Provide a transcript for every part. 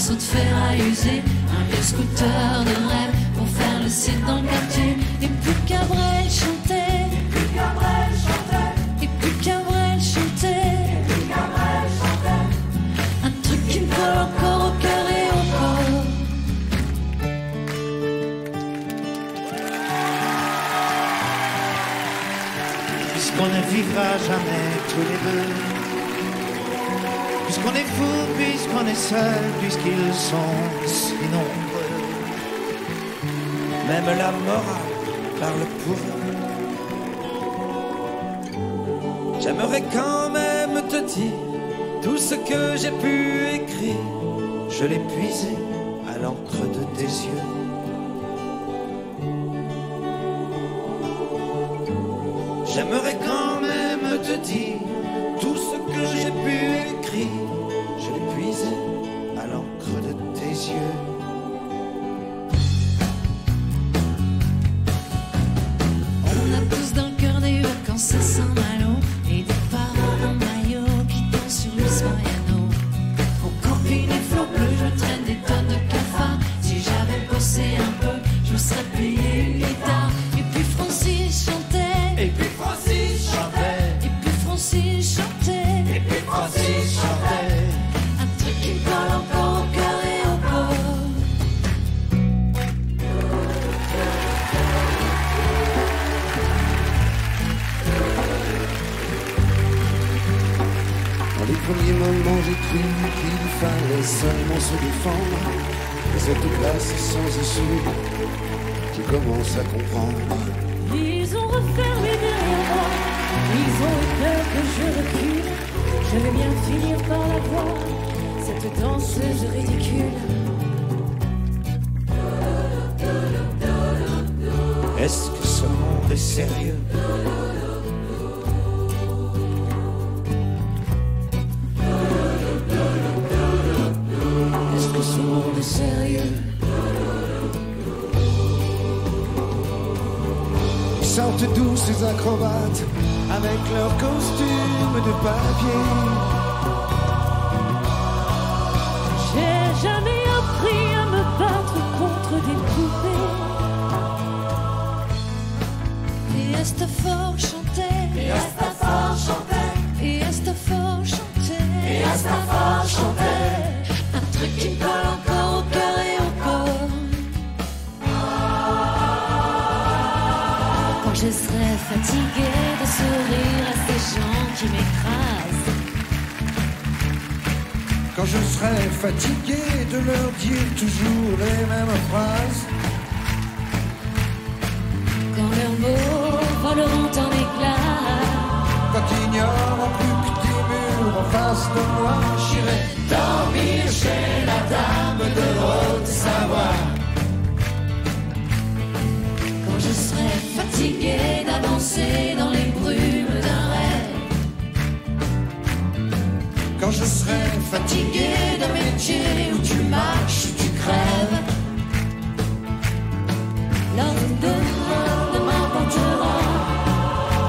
morceau de ferraille usé, un vieux scooter de rêve pour faire le site dans le quartier. Et puis Cabrel chantait, et puis Cabrel chantait, et puis Cabrel chantait, et puis Cabrel chantait. Un truc qui me colle encore au cœur et au corps. Puisqu'on ne vivra jamais tous les deux, puisqu'on est fou, puisqu'on est seul, puisqu'ils sont si nombreux. Même la morale parle pour eux. J'aimerais quand même te dire tout ce que j'ai pu écrire. Je l'ai puisé à l'encre de tes yeux. J'aimerais quand même te dire tout ce que j'ai pu écrire. Je l'ai puisé à l'encre de tes yeux. On a tous dans le cœur des vacances à Saint-Malo et des parents en maillot qui dansent sur le piano. Au camping et flot bleu, je traîne des tonnes de cafards. Si j'avais bossé un peu, je me serais payé une guitare. Et puis Francis chantait, Et puis Francis chantait, et puis Francis chantait, et puis Francis chantait. un truc qui me colle encore au cœur et au corps. Dans les premiers moments, j'ai cru qu'il fallait seulement se défendre. Et cette place sans issue, tu commences à comprendre. Ils ont refermé derrière moi, ils ont eu peur que je recule. Je vais bien finir par la voir, cette danseuse ridicule. Est-ce que ce monde est sérieux? Est-ce que ce monde est sérieux? Ils sortent d'où ces acrobates avec leurs costumes de papier? J'ai jamais appris à me battre contre des poupées. Et Astafor chantait, et Astafor chantait, et Astafor chantait, et Astafor chantait. Un truc qui me colle encore au cœur et au corps. Quand je serai fatiguée de sourire à ces gens qui m'écrasent. Quand je serai fatigué de leur dire toujours les mêmes phrases. Quand leurs mots voleront en éclats. Quand il n'y aura plus que des murs en face de moi, j'irai dormir chez la dame de Haute-Savoie. Quand je serai fatigué d'avancer dans les brumes d'un rêve. Quand je serai Fatigué d'un métier où tu marches, où tu crèves. L'homme de m'apportera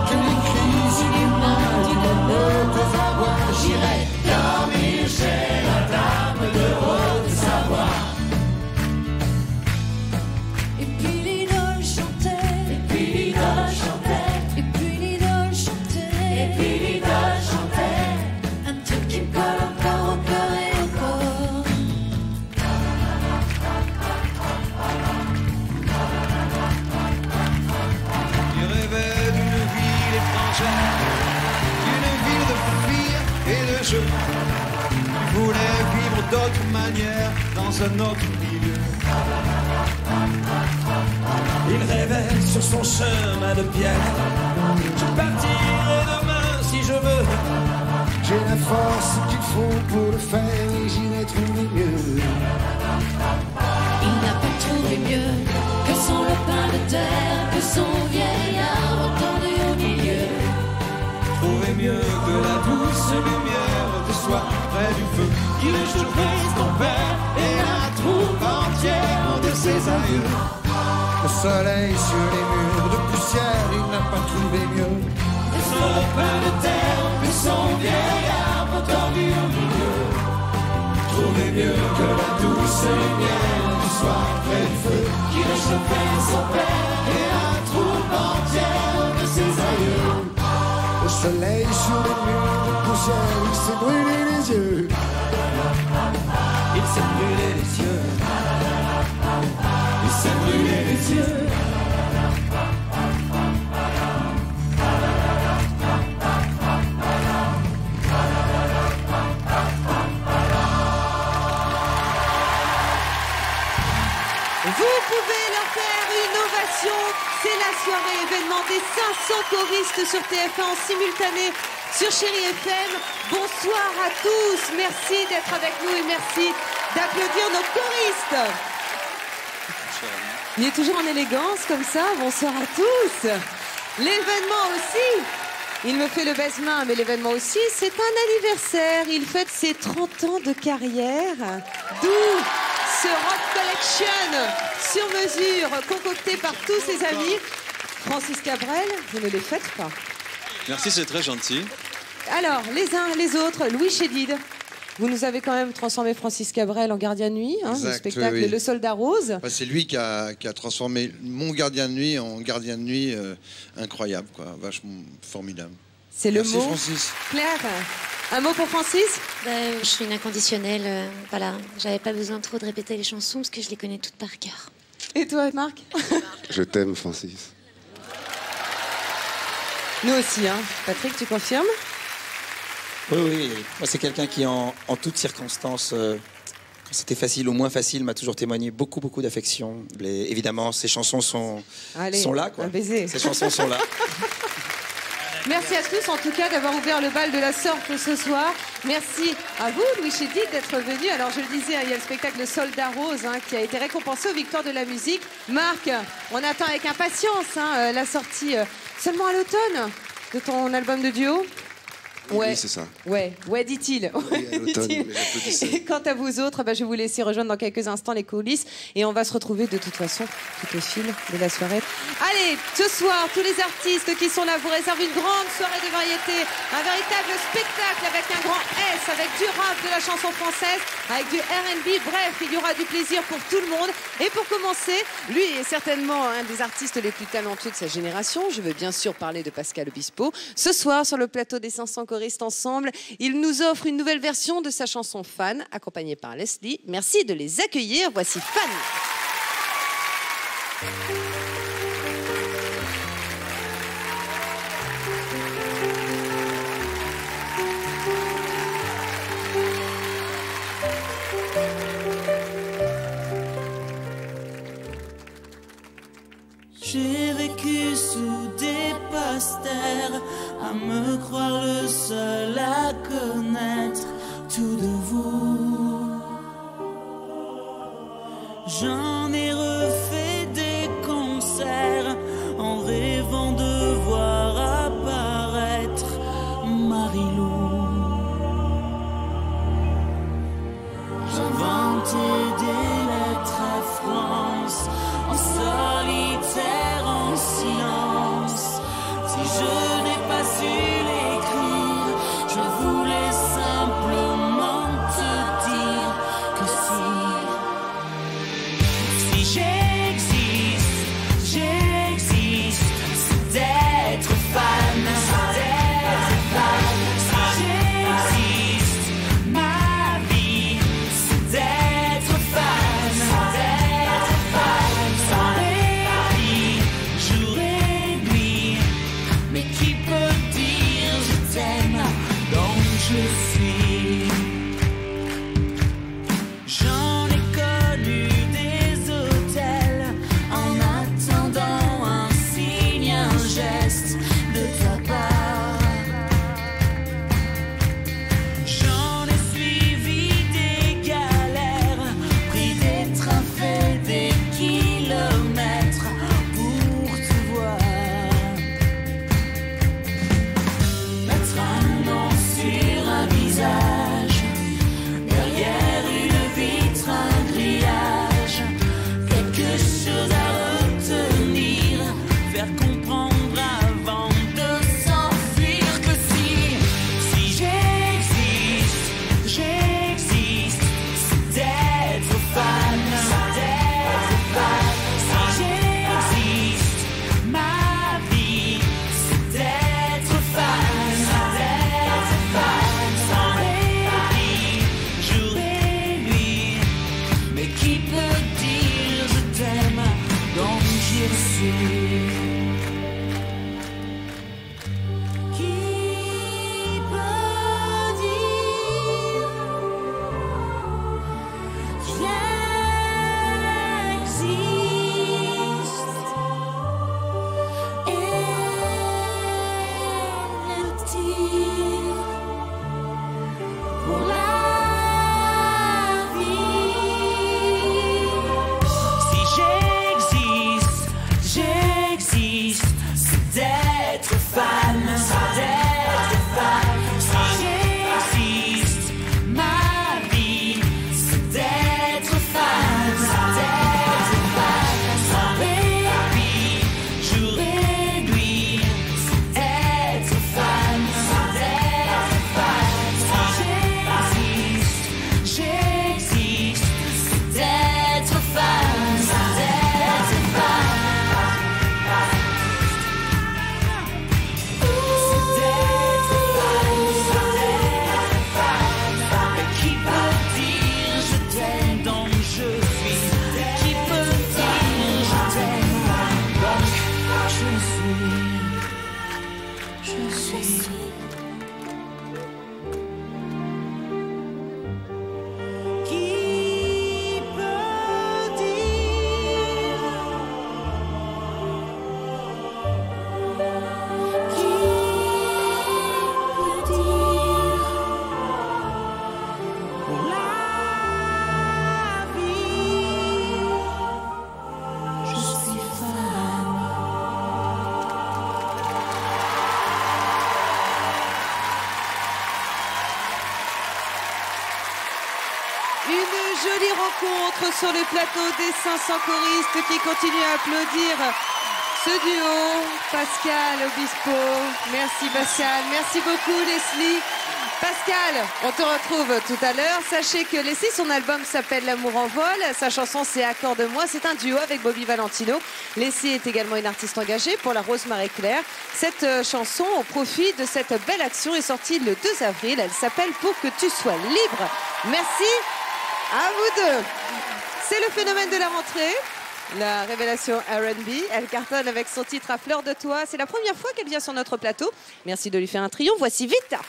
que les crises inhumaines d'une Haute-Savoie, j'irai dormir chez la dame de Haute-Savoie. Et puis l'idole chantait, Et puis l'idole chantait, et puis l'idole chantait, et puis l'idole chantait. un truc qui me colle encore au cœur et au corps. Il rêvait d'une ville étrangère, d'une ville de filles et de jeux. Il voulait vivre d'autres manières dans un autre milieu. Il rêvait sur son chemin de pierre. Je partirai demain si je veux. J'ai la force qu'il faut pour le faire et j'irai trouver mieux. Il n'a pas trouvé mieux que son lopin de terre, que son vieil arbre tendu au milieu. Trouver mieux que la douce lumière de soi près du feu qui réchauffait son père et la troupe entière de ses aïeux. Le soleil sur les murs de poussière, il n'a pas trouvé mieux. Que son lopin de terre, que son vieil arbre tendu au milieu. Trouver mieux que la douce seule lumière du soir près du feu qui réchauffait son père et la troupe entière de ses aïeux. Le soleil sur les murs de poussière, il s'est brûlé les yeux. Il s'est brûlé les yeux. Il s'est brûlé les yeux. Vous pouvez leur faire une ovation. C'est la soirée événement des 500 choristes sur TF1 en simultané sur Chérie FM. Bonsoir à tous. Merci d'être avec nous et merci d'applaudir nos choristes. Il est toujours en élégance comme ça. Bonsoir à tous. L'événement aussi. Il me fait le baise-main, mais l'événement aussi, c'est un anniversaire. Il fête ses 30 ans de carrière. D'où ce Rock Collection sur mesure, concocté par tous ses amis. Francis Cabrel, vous ne les faites pas. Merci, c'est très gentil. Alors, les uns, les autres, Louis Chédid. Vous nous avez quand même transformé Francis Cabrel en gardien de nuit, hein, Exact, le spectacle oui. Le Soldat Rose. Bah, c'est lui qui a transformé mon gardien de nuit en gardien de nuit incroyable, quoi, vachement formidable. C'est le Merci, mot. Francis. Claire, un mot pour Francis? Je suis une inconditionnelle, voilà. J'avais pas besoin trop de répéter les chansons parce que je les connais toutes par cœur. Et toi, Marc? Je t'aime, Francis. Nous aussi, hein. Patrick, tu confirmes? Oui, oui. Moi, c'est quelqu'un qui, en toutes circonstances, quand c'était facile ou moins facile, m'a toujours témoigné beaucoup, beaucoup d'affection. Évidemment, ces chansons sont là, quoi. Un baiser. Ces chansons sont là. Merci à tous, en tout cas, d'avoir ouvert le bal de la sorte ce soir. Merci à vous, Louis Chédid, d'être venu. Alors, je le disais, il y a le spectacle Le Soldat Rose qui a été récompensé aux Victoires de la musique. Marc, on attend avec impatience la sortie seulement à l'automne de ton album de duo. Ouais, Oui, c'est ça. Ouais, dit-il. Oui, à l'automne, dit-il. mais j'applaudissais. Et quant à vous autres, je vais vous laisser rejoindre dans quelques instants les coulisses et on va se retrouver de toute façon tout au fil de la soirée. Allez, ce soir, tous les artistes qui sont là vous réservent une grande soirée de variété, un véritable spectacle avec un grand S, avec du rap, de la chanson française, avec du R&B. Bref, il y aura du plaisir pour tout le monde. Et pour commencer, lui est certainement un des artistes les plus talentueux de sa génération. Je veux bien sûr parler de Pascal Obispo. Ce soir, sur le plateau des 500 choristes ensemble, il nous offre une nouvelle version de sa chanson Fan, accompagnée par Leslie. Merci de les accueillir. Voici Fan. J'ai vécu sous des posters, à me croire le seul à connaître tout de vous. J'en ai refait des concerts en rêvant de voir apparaître Marie-Lou. J'inventais des lettres à France en solitaire, en silence. Si je n'ai pas su l'écrire, je voulais simplement te dire que si j'existe, c'est d'être fan, c'est d'être fan. Si j'existe, ma vie, c'est d'être fan, c'est d'être fan. Sans répit, jour et nuit, mais qui peut dire je t'aime, donc je suis. J'en ai connu des hôtels en attendant un signe, un geste de ta part. J'en ai suivi des galères, pris des trains, fait des kilomètres pour te voir. Mettre un nom sur un visage. Une jolie rencontre sur le plateau des 500 choristes qui continuent à applaudir ce duo. Pascal Obispo. Merci Pascal. Merci beaucoup Leslie. Pascal, on te retrouve tout à l'heure. Sachez que Leslie, son album s'appelle L'amour en vol. Sa chanson, c'est Accorde-moi. C'est un duo avec Bobby Valentino. Leslie est également une artiste engagée pour la Rose Marie Claire. Cette chanson, au profit de cette belle action, est sortie le 2 avril. Elle s'appelle Pour que tu sois libre. Merci à vous deux. C'est le phénomène de la rentrée. La révélation R&B, elle cartonne avec son titre À fleur de toi. C'est la première fois qu'elle vient sur notre plateau. Merci de lui faire un triomphe. Voici Vita.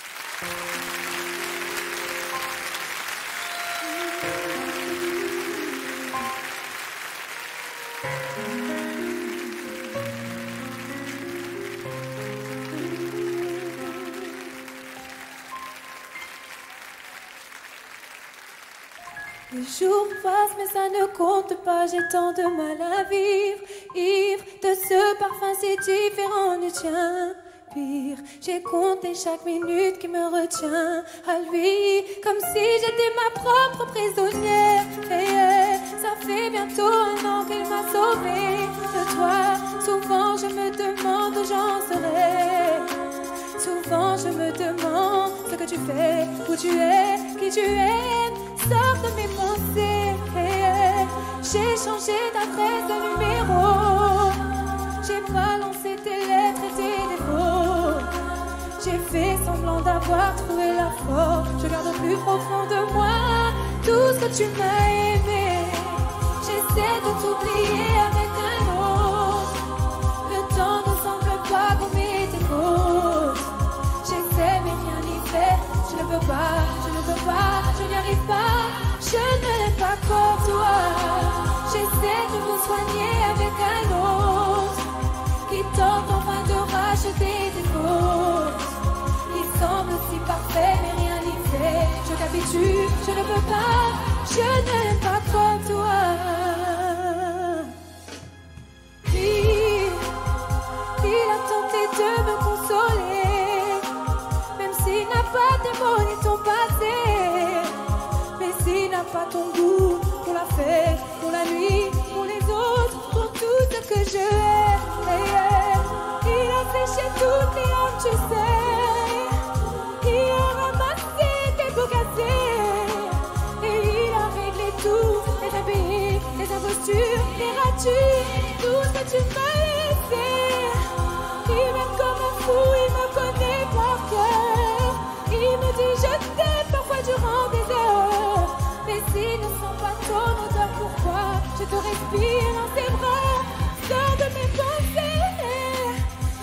Les jours passent mais ça ne compte pas, j'ai tant de mal à vivre. Ivre de ce parfum si différent du tien. Pire, j'ai compté chaque minute qui me retient à lui, comme si j'étais ma propre prisonnière. Et ça fait bientôt 1 an qu'il m'a sauvée de toi. Souvent je me demande où j'en serai. Souvent je me demande ce que tu fais, où tu es, qui tu es. Sors de mes pensées. J'ai changé d'adresse, de numéro. J'ai balancé tes lettres et tes défauts. J'ai fait semblant d'avoir trouvé la force. Je garde au plus profond de moi tout ce que tu m'as aimé. J'essaie de t'oublier avec un autre. Le temps ne semble pas gommer tes fautes. J'essaie mais rien n'y fait. Je ne peux pas, je ne peux pas, je n'y arrive pas. Je ne l'ai pas comme toi. J'essaie de me soigner avec un autre qui tente enfin de racheter des fautes. Il semble si parfait mais rien n'y fait. Je t'habitue, je ne peux pas, je ne l'aime pas comme toi. Il a tenté de me consoler, même s'il n'a pas tes mots ni ton passé. Mais s'il n'a pas ton goût pour la fête, pour la nuit, pour les autres, pour tout ce que je hais. Il a séché toutes les hanches, tu sais. Il a ramassé tes beaux cassés. Et il a réglé tout, les impayés, les impostures, les ratures, tout ce que tu m'as laissé. Il m'aime comme un fou, il me connaît par cœur. Il me dit je t'aime parfois durant des heures. Mais s'il ne sent pas ton odeur, pourquoi je te respire dans ses bras? Sors de mes pensées.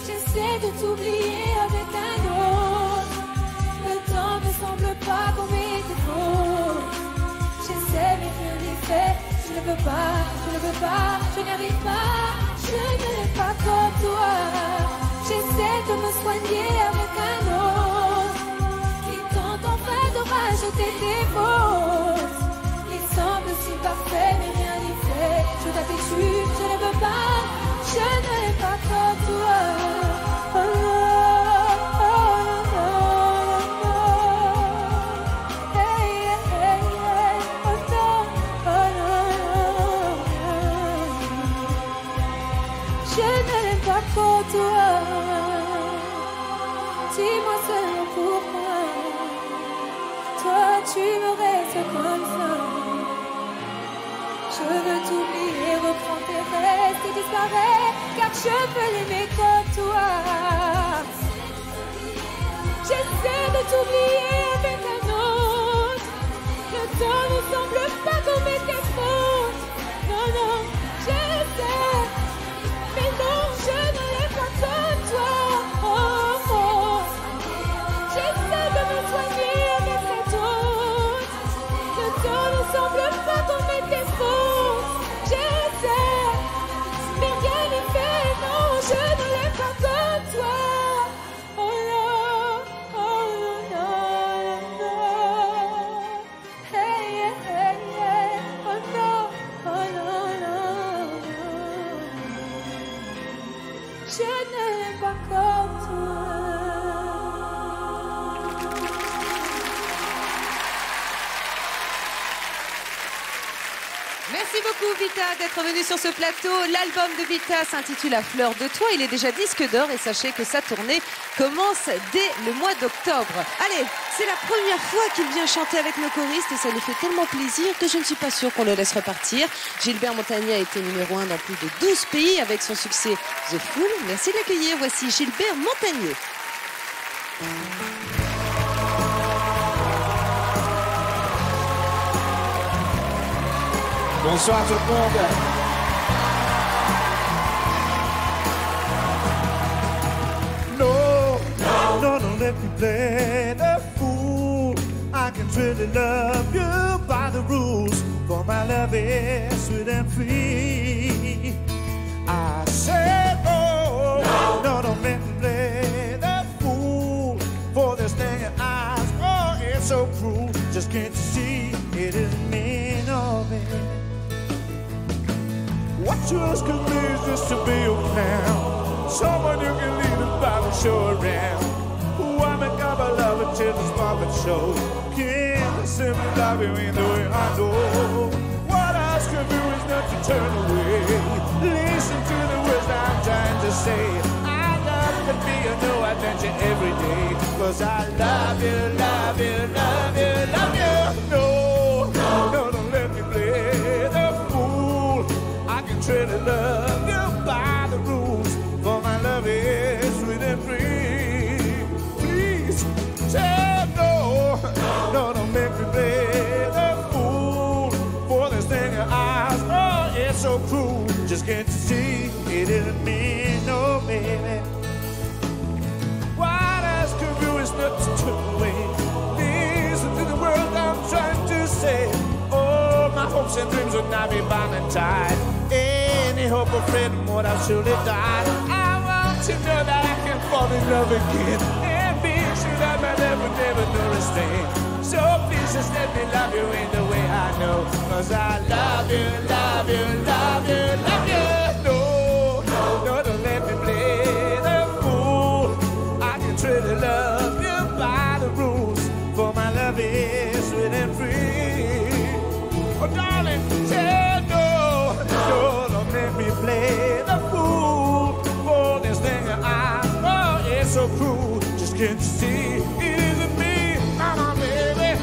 J'essaie de t'oublier avec un autre. Le temps ne semble pas gommer tes fautes. J'essaie mais rien n'est fait. Je ne peux pas, je ne peux pas, je n'y arrive pas. Je ne l'ai pas comme toi. J'essaie de me soigner avec un autre qui tente enfin de rajouter tes fautes. Il semble si parfait mais rien n'y fait. Je t'habitue, je ne veux pas, je ne l'ai pas comme toi. Oh non, oh non, oh non. Hey, hey, hey, oh non, oh non. Je ne l'aime pas pour toi. Dis-moi seulement pourquoi. Toi tu me restes comme ça. Je veux t'oublier, reprends tes restes et disparaître, car je veux l'aimer comme toi. J'essaie de t'oublier avec un autre. Le temps ne semble pas gommer tes fautes. Non, non, j'essaie. Mais non, je ne l'ai pas comme toi. Oh, oh. J'essaie de me soigner avec cet autre. Le temps ne semble pas gommer tes fautes. J'essaie, mais rien n'est fait. Non, je ne l'ai pas comme toi. Oh non, oh non, non. Hey, hey, Merci beaucoup Vita d'être venue sur ce plateau. L'album de Vita s'intitule La fleur de toi. Il est déjà disque d'or et sachez que sa tournée commence dès le mois d'octobre. Allez, c'est la première fois qu'il vient chanter avec nos choristes et ça nous fait tellement plaisir que je ne suis pas sûre qu'on le laisse repartir. Gilbert Montagné a été numéro 1 dans plus de 12 pays avec son succès The Fool. Merci de l'accueillir. Voici Gilbert Montagné. Bonsoir tout le monde. No, don't let me play the fool. I can truly love you by the rules. For my love is sweet and free. I said, oh, no, don't let me play the fool. For this thing in eyes, oh, it's so cruel. Just can't you see it isn't me, no, man. What you asking me is just to be your pal, someone you can lead and by the show around. Who I make up a love until the spotlight shows. Can't simply love you in the way I know. What I ask of you is not to turn away. Listen to the words I'm trying to say. I love to be a new adventure every day. Cause I love you, love you, love you, love you. No, don't let me play the fool. I can truly love you by the rules. For my love is sweet and free. Please say no, don't make me play the fool. For this thing in your eyes, oh, it's so cruel. Just can't you see it isn't me, no baby. What I ask of you is not to turn away. Listen to the words I'm trying to say. Oh, my hopes and dreams would not be bound and tied. Any hope of freedom would have surely died. I want to know that I can fall in love again and be sure that my love would never know restraint. So please just let me love you in the way I know. Cause I love you, love you, love you, love you. No, don't let me play the fool. I can truly love you by the rules. For my love is sweet and free. Oh darling, say no, don't let me play the fool. For this thing I know it's so cruel. Just can't you see it isn't me, mama baby.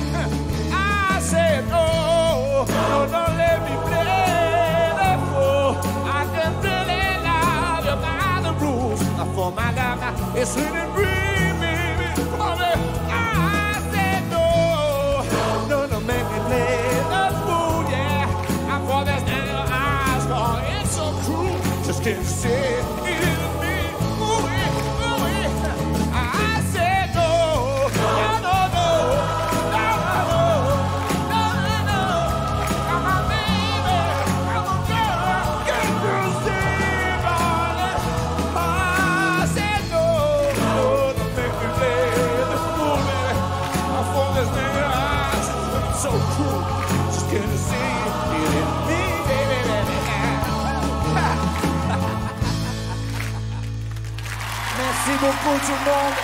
I said no, don't let me play the fool. I can really love you by the rules. For my love it's sweet and free, baby. Oh, baby. I said no, don't make me play the fool, yeah. For this thing your eyes, oh, it's so cruel. Just can't see it isn't me. Ooh, I said no, no. Come on, baby, come on, girl, get to see, darling. I said no, don't make me play the fool, baby. For this thing your eyes, it's so cruel. Just can't see it isn't me, baby. Merci beaucoup tout le monde.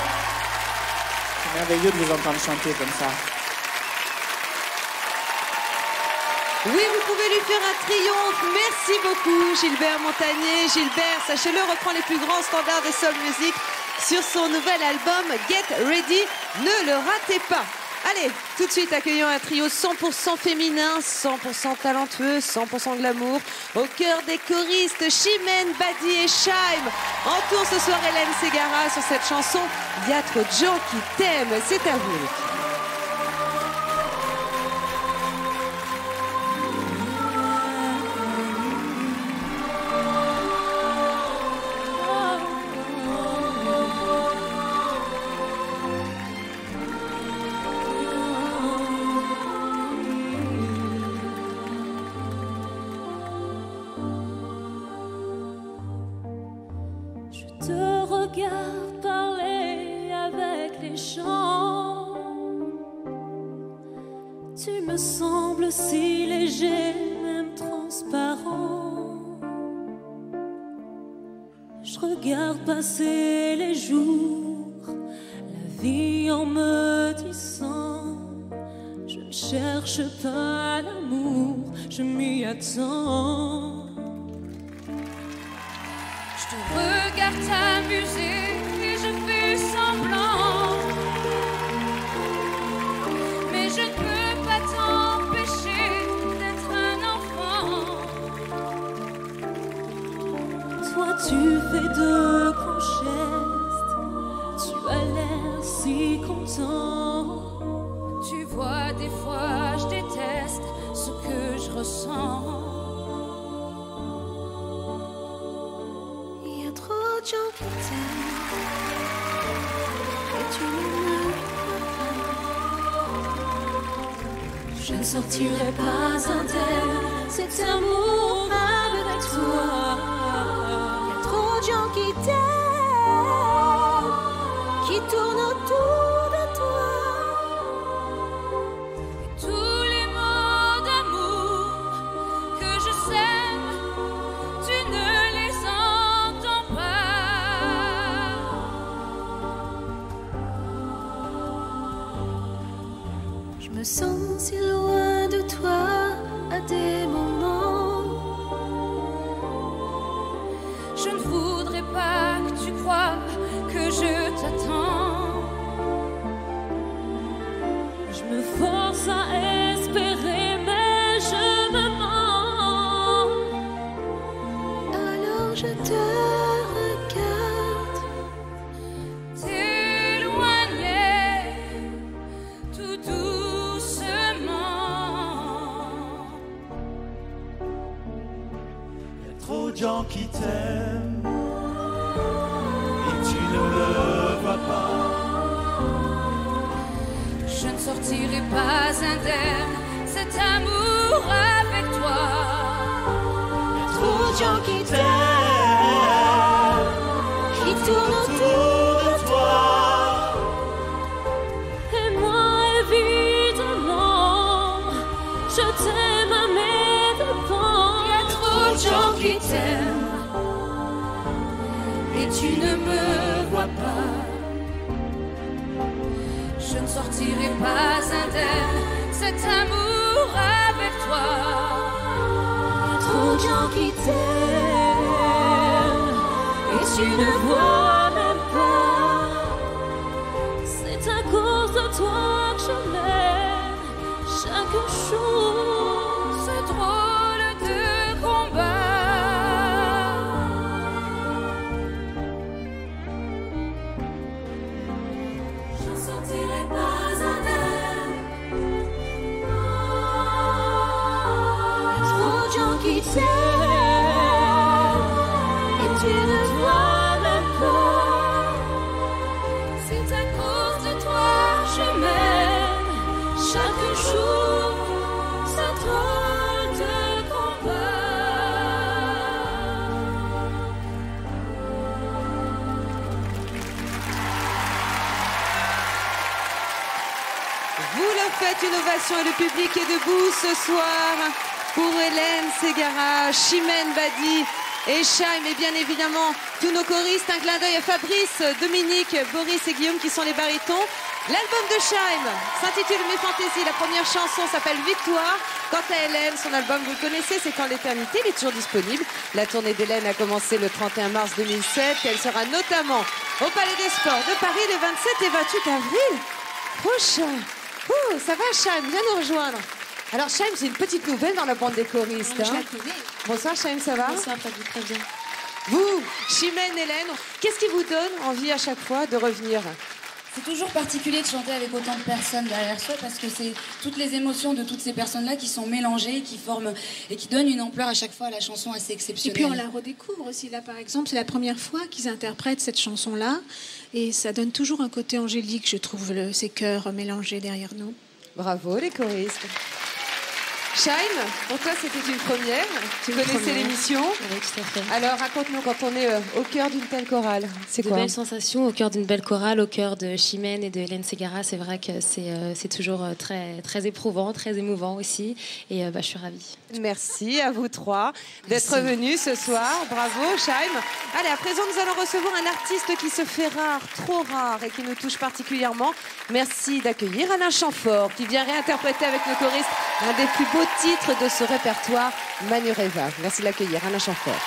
C'est merveilleux de vous entendre chanter comme ça. Oui, vous pouvez lui faire un triomphe. Merci beaucoup, Gilbert Montagné. Gilbert, sachez-le, reprend les plus grands standards de soul music sur son nouvel album Get Ready. Ne le ratez pas. Allez, tout de suite, accueillons un trio 100% féminin, 100% talentueux, 100% glamour. Au cœur des choristes, Chimène, Badi et Chaim. Entoure ce soir Hélène Ségara sur cette chanson « Il y a trop de gens qui t'aiment ». C'est à vous. Regarde parler avec les gens. Tu me sembles si léger, même transparent. Je regarde passer les jours, la vie en me disant je ne cherche pas l'amour, je m'y attends. Je te regarde t'amuser et je fais semblant, mais je ne peux pas t'empêcher d'être un enfant. Toi tu fais de grands gestes, tu as l'air si content. Tu vois, des fois je déteste ce que je ressens. Il y a trop de gens qui t'aiment et tu ne le vois pas. Je ne sortirai pas indemne cet amour avec toi. Il y a trop de gens qui t'aiment, qui tournent autour de toi. Tous les mots d'amour que je sème, tu ne les entends pas. Je me sens si loin de toi à des moments. Je ne voudrais pas que tu crois que je t'attends. Je me force à espérer, mais je me mens. Alors je te regarde t'éloigner tout doucement. Il y a trop de gens qui t'aiment et tu ne le vois pas. Je ne sortirai pas indemne cet amour avec toi. Il y a trop de gens qui t'aiment, Qui tournent autour de toi. et moi évidemment, je t'aime à mes dépens. Il y a trop de gens qui t'aiment et tu ne me vois pas. Je ne sortirai pas indemne cet amour avec toi. Il y a trop de gens qui t'aiment et tu ne vois même pas. C'est à cause de toi que je mène chaque jour ce drôle de combat. Je ne sortirai pas indemne. Il y a trop de gens qui t'aiment et tu ne vois même pas. C'est à cause de toi que je mène chaque jour ce drôle de combat. Vous leur faites une ovation et le public est debout ce soir pour Hélène Ségara, Chimène Badi et Chaim, et bien évidemment tous nos choristes. Un clin d'œil à Fabrice, Dominique, Boris et Guillaume qui sont les barytons. L'album de Chaim s'intitule Mes Fantaisies. La première chanson s'appelle Victoire. Quant à Hélène, son album, vous le connaissez, c'est Quand l'éternité. Il est toujours disponible. La tournée d'Hélène a commencé le 31 mars 2007. Elle sera notamment au Palais des Sports de Paris les 27 et 28 avril prochain. Oh, ça va, Chaim? Viens nous rejoindre. Alors, Chaim, c'est une petite nouvelle dans la bande des choristes. Je hein. la connais. Bonsoir, Chaim, ça va? Bonsoir, Fabien, très bien. Vous, Chimène, Hélène, qu'est-ce qui vous donne envie à chaque fois de revenir? C'est toujours particulier de chanter avec autant de personnes derrière soi parce que c'est toutes les émotions de toutes ces personnes-là qui sont mélangées, qui forment et qui donnent une ampleur à chaque fois à la chanson assez Et exceptionnelle. puis on la redécouvre aussi. Là, par exemple, c'est la première fois qu'ils interprètent cette chanson-là. Et ça donne toujours un côté angélique, je trouve, ces chœurs mélangés derrière nous. Bravo, les choristes. Shaim, pour toi c'était une première. Tu connaissais l'émission. Oui, tout à fait. Alors raconte-nous quand on est au cœur d'une telle chorale. C'est quoi? De belles sensations au cœur d'une belle chorale, au cœur de Chimène et de Hélène Ségara. C'est vrai que c'est toujours très, très éprouvant, très émouvant aussi. Et je suis ravie. Merci à vous trois d'être venus ce soir. Bravo, Shaim. Allez, à présent, nous allons recevoir un artiste qui se fait rare, trop rare et qui nous touche particulièrement. Merci d'accueillir Alain Chamfort qui vient réinterpréter avec nos choristes un des plus beaux titres de ce répertoire, Manureva. Merci de l'accueillir, Alain Chamfort.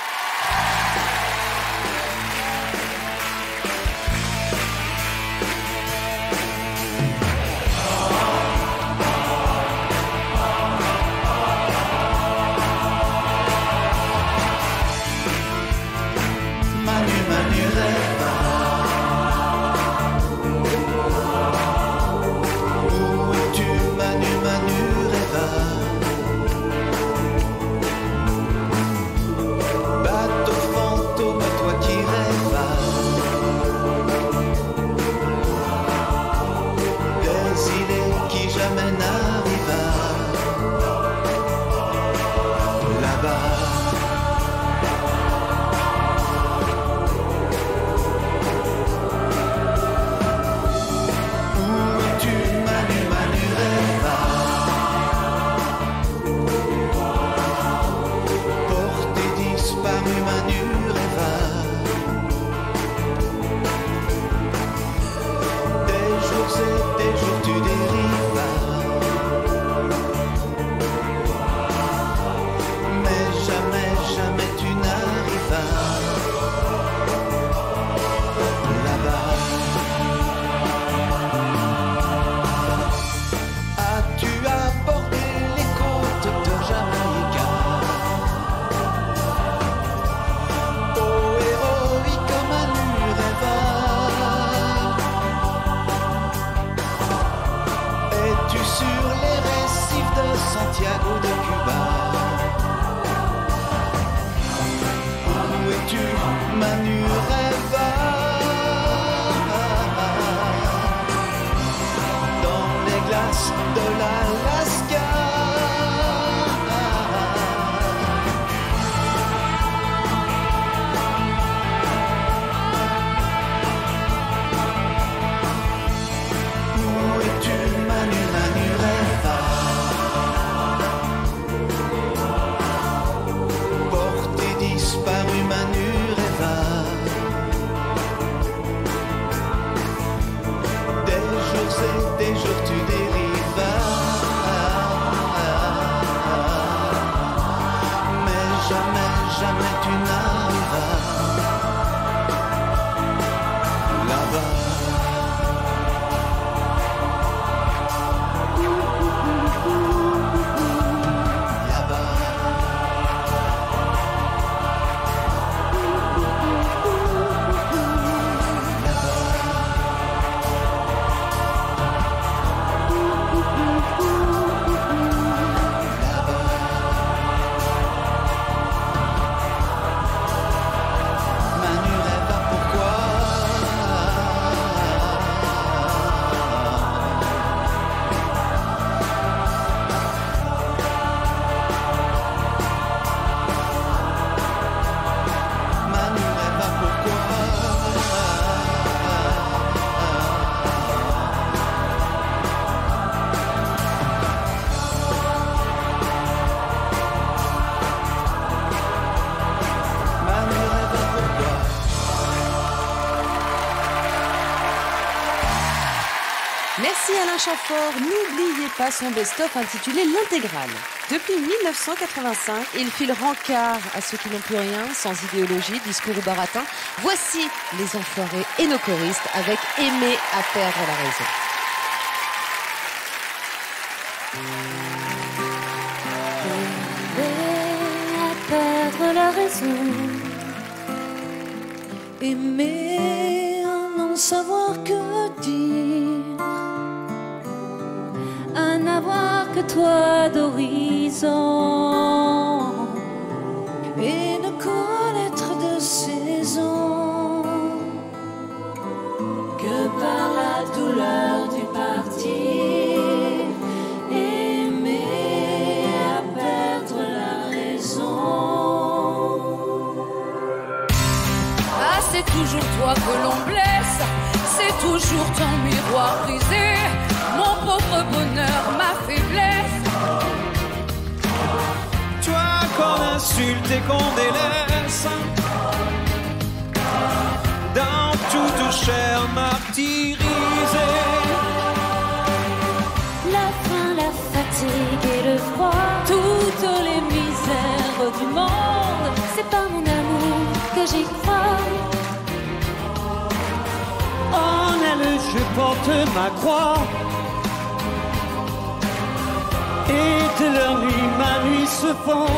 Merci Alain Chamfort. N'oubliez pas son best-of intitulé L'Intégrale. Depuis 1985, il file rencard à ceux qui n'ont plus rien, sans idéologie, discours ou baratin. Voici les Enfoirés et nos choristes avec Aimer à perdre la raison. Aimer à perdre la raison. Aimer à n'en savoir que dire. À n'avoir que toi d'horizon et ne connaître de saison que par la douleur du parti. Aimer à toujours ton miroir brisé, mon pauvre bonheur, ma faiblesse. Toi qu'on insulte et qu'on délaisse, dans toute chair martyrisée. La faim, la fatigue et le froid, toutes les misères du monde, c'est pas mon amour que j'y crois. En elle je porte ma croix, et de leur nuit ma nuit se fond.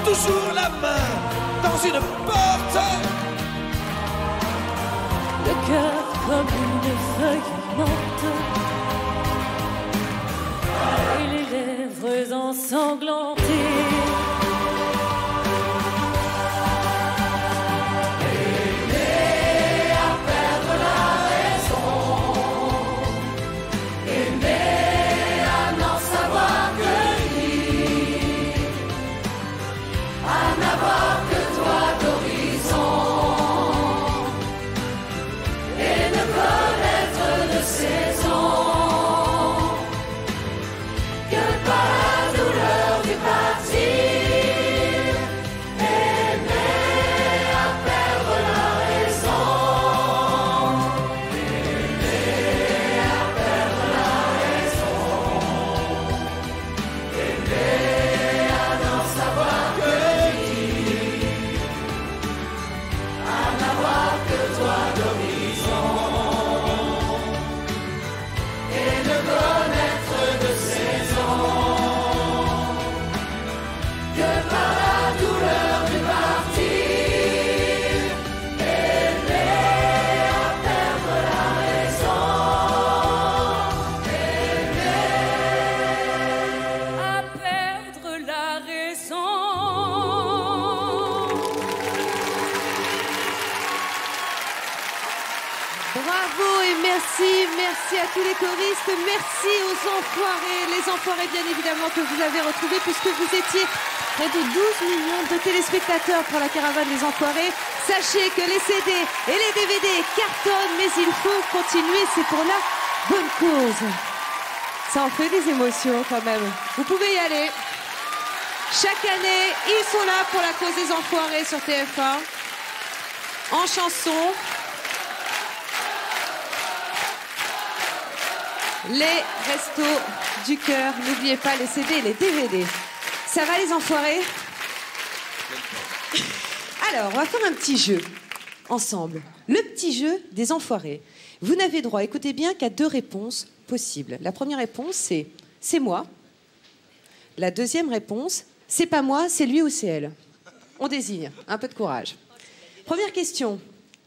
Toujours la main dans une porte. Le cœur comme une feuille morte et les lèvres ensanglantées. Aimer à perdre la raison, aimer à n'en savoir que lui, à n'avoir que toi d'horizon et ne connaître de saison que par la douleur du partir. Aimer à perdre la raison, aimer à perdre la raison, aimer à n'en savoir que n'avoir que toi d'horizon et ne connaître de saison que par la douleur du martyr. Aimer à perdre la raison, aimer à perdre la raison. Bravo et merci à tous les choristes, merci aux enfoirés, les enfoirés bien évidemment que vous avez retrouvés puisque vous étiez près de 12 millions de téléspectateurs pour la caravane des enfoirés. Sachez que les CD et les DVD cartonnent, mais il faut continuer, c'est pour la bonne cause. Ça en fait des émotions quand même. Vous pouvez y aller. Chaque année, ils sont là pour la cause des enfoirés sur TF1, en chanson. Les restos du cœur, n'oubliez pas les CD et les DVD. Ça va les enfoirés? Alors, on va faire un petit jeu ensemble. Le petit jeu des enfoirés. Vous n'avez droit, écoutez bien, qu'à 2 réponses possibles. La première réponse, c'est « c'est moi ». La deuxième réponse, « c'est pas moi, c'est lui ou c'est elle ». On désigne, un peu de courage. Première question,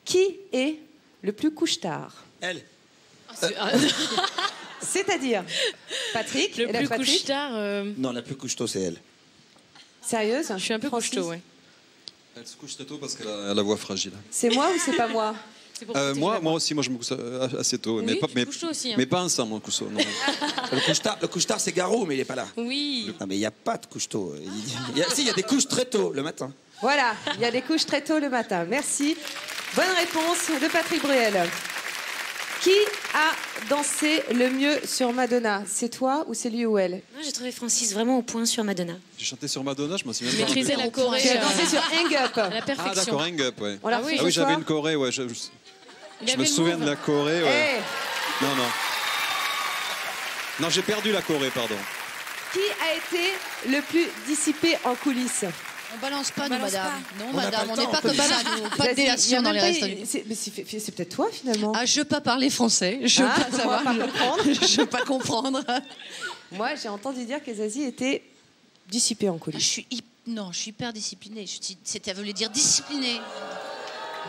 qui est le plus couche-tard? Elle. C'est-à-dire Patrick? Le plus couche-tard. Non, la plus couche-tôt, c'est elle. Sérieuse? Je suis un peu couche-tôt, ouais. Elle se couche très tôt parce qu'elle a la voix fragile. C'est moi ou c'est pas moi? Moi aussi, moi je me couche assez tôt. Oui, mais pas, tu te couches tôt aussi, hein. mais pas ensemble, on couche tôt. Non. Le couche-tard, c'est Garou, mais il n'est pas là. Oui. Non, mais il n'y a pas de couche-tôt. Il y a des couches très tôt, le matin. Voilà, il y a des couches très tôt le matin. Merci. Bonne réponse de Patrick Bruel. Qui a dansé le mieux sur Madonna? C'est toi ou c'est lui ou elle? Moi, j'ai trouvé Francis vraiment au point sur Madonna. J'ai chanté sur Madonna, je m'en souviens Je pas. maîtrisais la choré. Tu as dansé sur Hang Up. À la perfection. Ah d'accord, Hang Up, ouais. On l'a refait Ah oui, ce soir. j'avais une choré, ouais. Je me souviens de la choré, ouais. Hey. Non. Non, j'ai perdu la choré, pardon. Qui a été le plus dissipé en coulisses? On balance pas, nous, balance madame. pas. Non, On n'a madame, pas on le n'est temps, pas on peut comme pas. ça, nous. Pas de Vas-y, délation dans les restos. C'est peut-être toi, finalement. Ah, je veux pas parler français. Je veux Ah, pas on savoir. va pas comprendre. Je veux pas comprendre. Moi, j'ai entendu dire que Zazie était dissipée en coulisses. Non, je suis hyper disciplinée. Ça voulait dire disciplinée.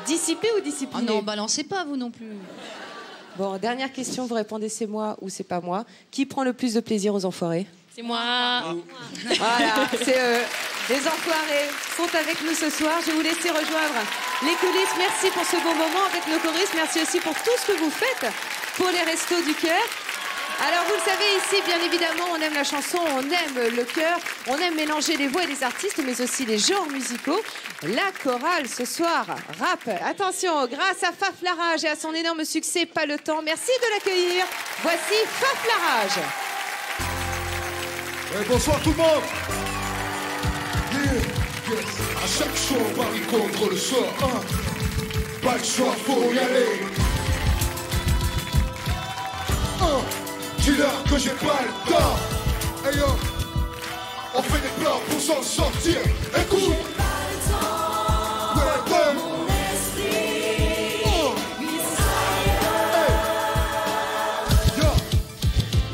Dissipée ou Ah disciplinée? non, balancez pas, vous non plus. Bon, dernière question, vous répondez c'est moi ou c'est pas moi. Qui prend le plus de plaisir aux enfoirés? C'est moi. Voilà, c'est eux. Les enfoirés sont avec nous ce soir. Je vais vous laisser rejoindre les coulisses. Merci pour ce bon moment avec nos choristes. Merci aussi pour tout ce que vous faites pour les Restos du Cœur. Alors, vous le savez, ici, bien évidemment, on aime la chanson, on aime le cœur, on aime mélanger les voix et les artistes, mais aussi les genres musicaux. La chorale, ce soir, rap. Attention, grâce à Faf Larage et à son énorme succès, Pas le temps, merci de l'accueillir. Voici Faf Larage. Bonsoir tout le monde. Yes. À chaque show, on parie contre le sort. Pas le choix, faut y aller. Dis-leur que j'ai pas le temps. Hey yo, on fait des plans pour s'en sortir. Écoute.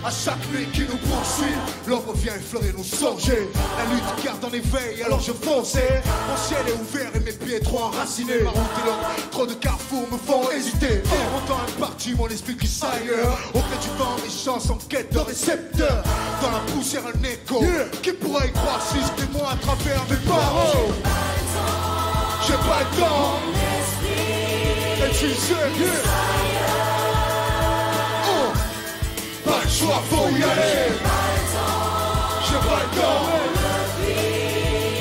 À chaque nuit qui nous poursuit, l'ombre vient effleurer nos songes. La lutte garde en éveil, alors je fonçais. Mon ciel est ouvert et mes pieds trop enracinés. Ma route est longue, trop de carrefours me font hésiter. Mon temps est parti, mon esprit qui s'ailleurs. Au gré du vent, mes chances en quête de récepteurs. Dans la poussière, un écho. Qui pourrait y croire si c'était moi à travers mes paroles? J'ai pas le temps. Et tu sais, pas le choix, faut y aller. J'ai pas le temps.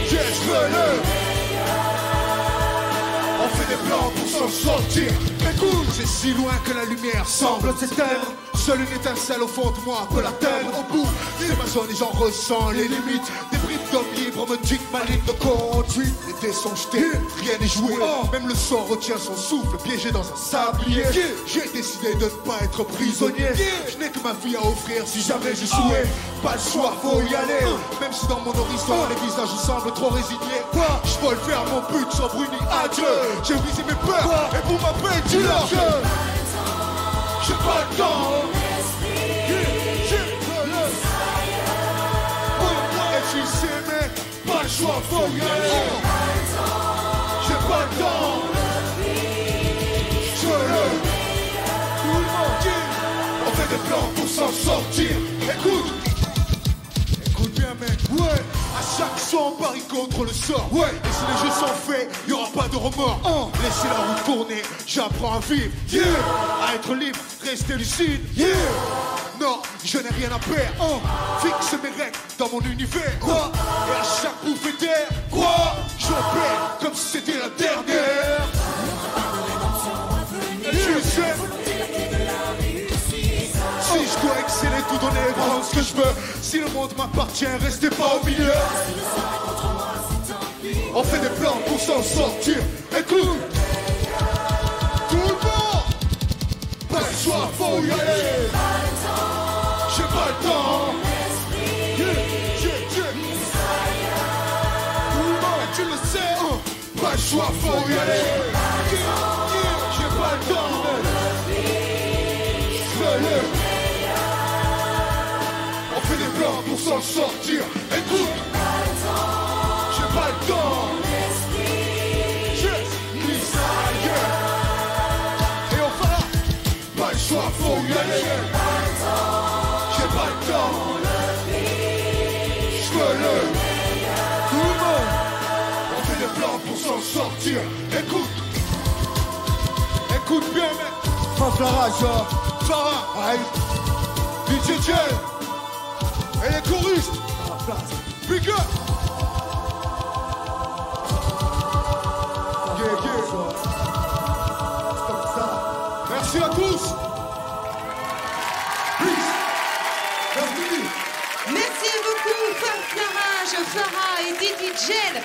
Je veux le. On fait des plans pour s'en sortir. Écoute, c'est si loin que la lumière semble s'éteindre. Seule une étincelle au fond de moi peut l'atteindre. Au bout, c'est ma zone et j'en ressens les limites. Des brides d'homme libre me dictent ma ligne de conduite. Les dés sont jetés, rien n'est joué. Même le sort retient son souffle, piégé dans un sablier. J'ai décidé de ne pas être prisonnier. Je n'ai que ma vie à offrir si jamais je souhaite. Pas le choix, faut y aller. Même si dans mon horizon les visages semblent trop résignés. Je vole vers mon but sans bruni, adieu. J'ai brisé mes peurs et pour ma paix, dis-leur que j'ai pas le temps. Et tu sais, mais pas le choix, faut y aller. J'ai pas le temps. Je le. Tout le monde dit. On fait des plans pour s'en sortir. Écoute bien, mec. Ouais. À chaque son, on parie contre le sort. Ouais. Et si les jeux sont faits, y aura pas de remords. Laissez la route tourner, j'apprends à vivre. Yeah. À être libre, rester lucide. Yeah. Non, je n'ai rien à perdre. Fixe mes règles dans mon univers. Quoi? Et à chaque bouffée d'air, quoi? Je perds comme si c'était la dernière. Et tu sais, si je dois exceller, tout donner et prendre ce que je veux. Si le monde m'appartient, restez pas au milieu. On fait des plans pour s'en sortir. Écoute, tout le monde, pas le choix, faut y aller. J'ai pas le temps. Tout le monde, tu le sais. Pas le choix, faut y aller. J'ai pas le temps. Fais-le. On fait des plans pour s'en sortir. Écoute. J'ai pas le temps. Et on fera. Pas le choix, faut y aller. J'ai pas le temps. Je veux le. Tout le monde. On fait des plans pour s'en sortir. Écoute. Écoute bien, mec. Faf Larage, Farah, DJ Jel. Et les choristes. Big up. Merci à tous. Merci beaucoup, Faf Larage, Farah et Didi Jel.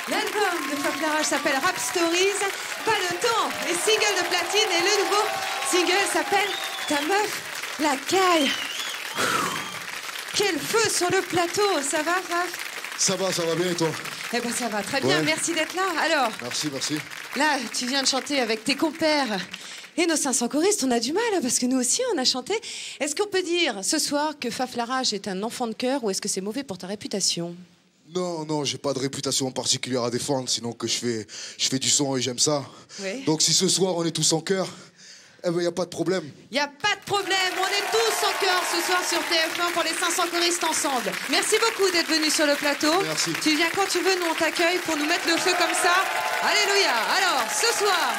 L'album de Faf Larage s'appelle Rap Stories. Pas le temps, les singles de platine et le nouveau single s'appelle Ta meuf, la caille. Quel feu sur le plateau, ça va Faf? Ça va bien et toi? Eh ben ça va très bien, Ouais. merci d'être là. Alors, Merci. là, tu viens de chanter avec tes compères et nos 500 choristes, on a du mal, hein, parce que nous aussi, on a chanté. Est-ce qu'on peut dire ce soir que Faf Larage est un enfant de cœur ou est-ce que c'est mauvais pour ta réputation? Non, j'ai pas de réputation particulière à défendre, sinon que je fais du son et j'aime ça. Oui. Donc si ce soir on est tous en cœur, eh ben y a pas de problème. Il n'y a pas de problème, on est tous en cœur ce soir sur TF1 pour les 500 choristes ensemble. Merci beaucoup d'être venu sur le plateau. Merci. Tu viens quand tu veux, nous on t'accueille pour nous mettre le feu comme ça. Alléluia. Alors, ce soir,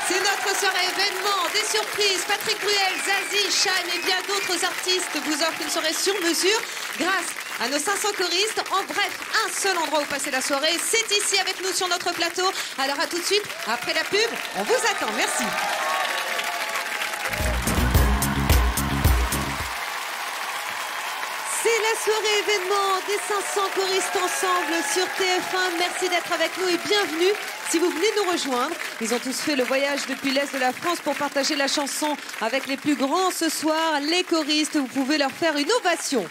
c'est notre soirée événement, des surprises. Patrick Bruel, Zazie, Shane et bien d'autres artistes vous offrent une soirée sur mesure grâce à nos 500 choristes. En bref, un seul endroit où passer la soirée, c'est ici avec nous sur notre plateau. Alors à tout de suite, après la pub, on vous attend. Merci. C'est la soirée événement des 500 choristes ensemble sur TF1. Merci d'être avec nous et bienvenue si vous venez nous rejoindre. Ils ont tous fait le voyage depuis l'Est de la France pour partager la chanson avec les plus grands ce soir, les choristes. Vous pouvez leur faire une ovation.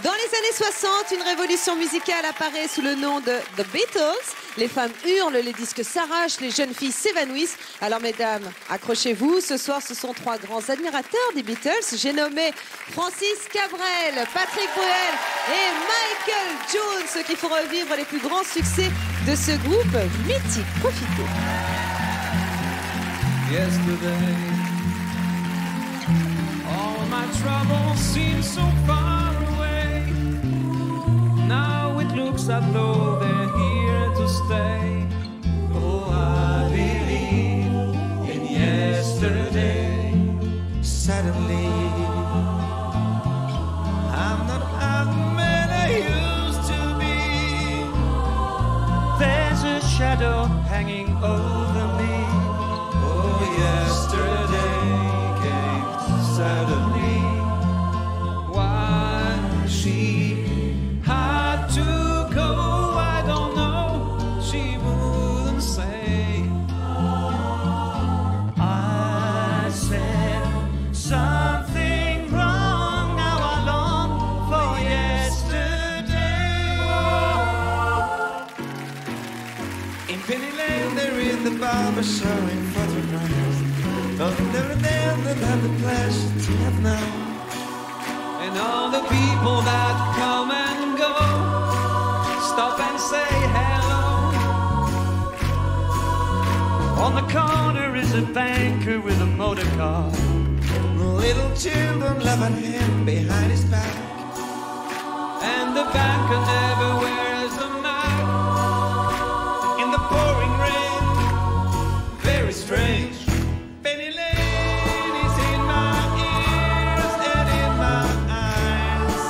Dans les années 60, une révolution musicale apparaît sous le nom de The Beatles. Les femmes hurlent, les disques s'arrachent, les jeunes filles s'évanouissent. Alors mesdames, accrochez-vous. Ce soir, ce sont trois grands admirateurs des Beatles. J'ai nommé Francis Cabrel, Patrick Bruel et Michael Jones qui font revivre les plus grands succès de ce groupe mythique. Profitez. Yesterday, all my troubles seem so far away. Now it looks as though they're here to stay. Oh, I believe in yesterday. Suddenly, I'm not as man I used to be. There's a shadow hanging over me. Oh, yesterday came suddenly. Why she had to go, I don't know. She wouldn't say. I said something wrong. Now I long for yesterday. In Penny Lane, they're in the barber showing photographs of every man that had the pleasure to have known. And all the people that come and go stop and say hello. On the corner is a banker with a motor car. Little children laughing at him behind his back. And the banker never wears a mask. In the pouring rain, very strange. Penny Lane is in my ears and in my eyes.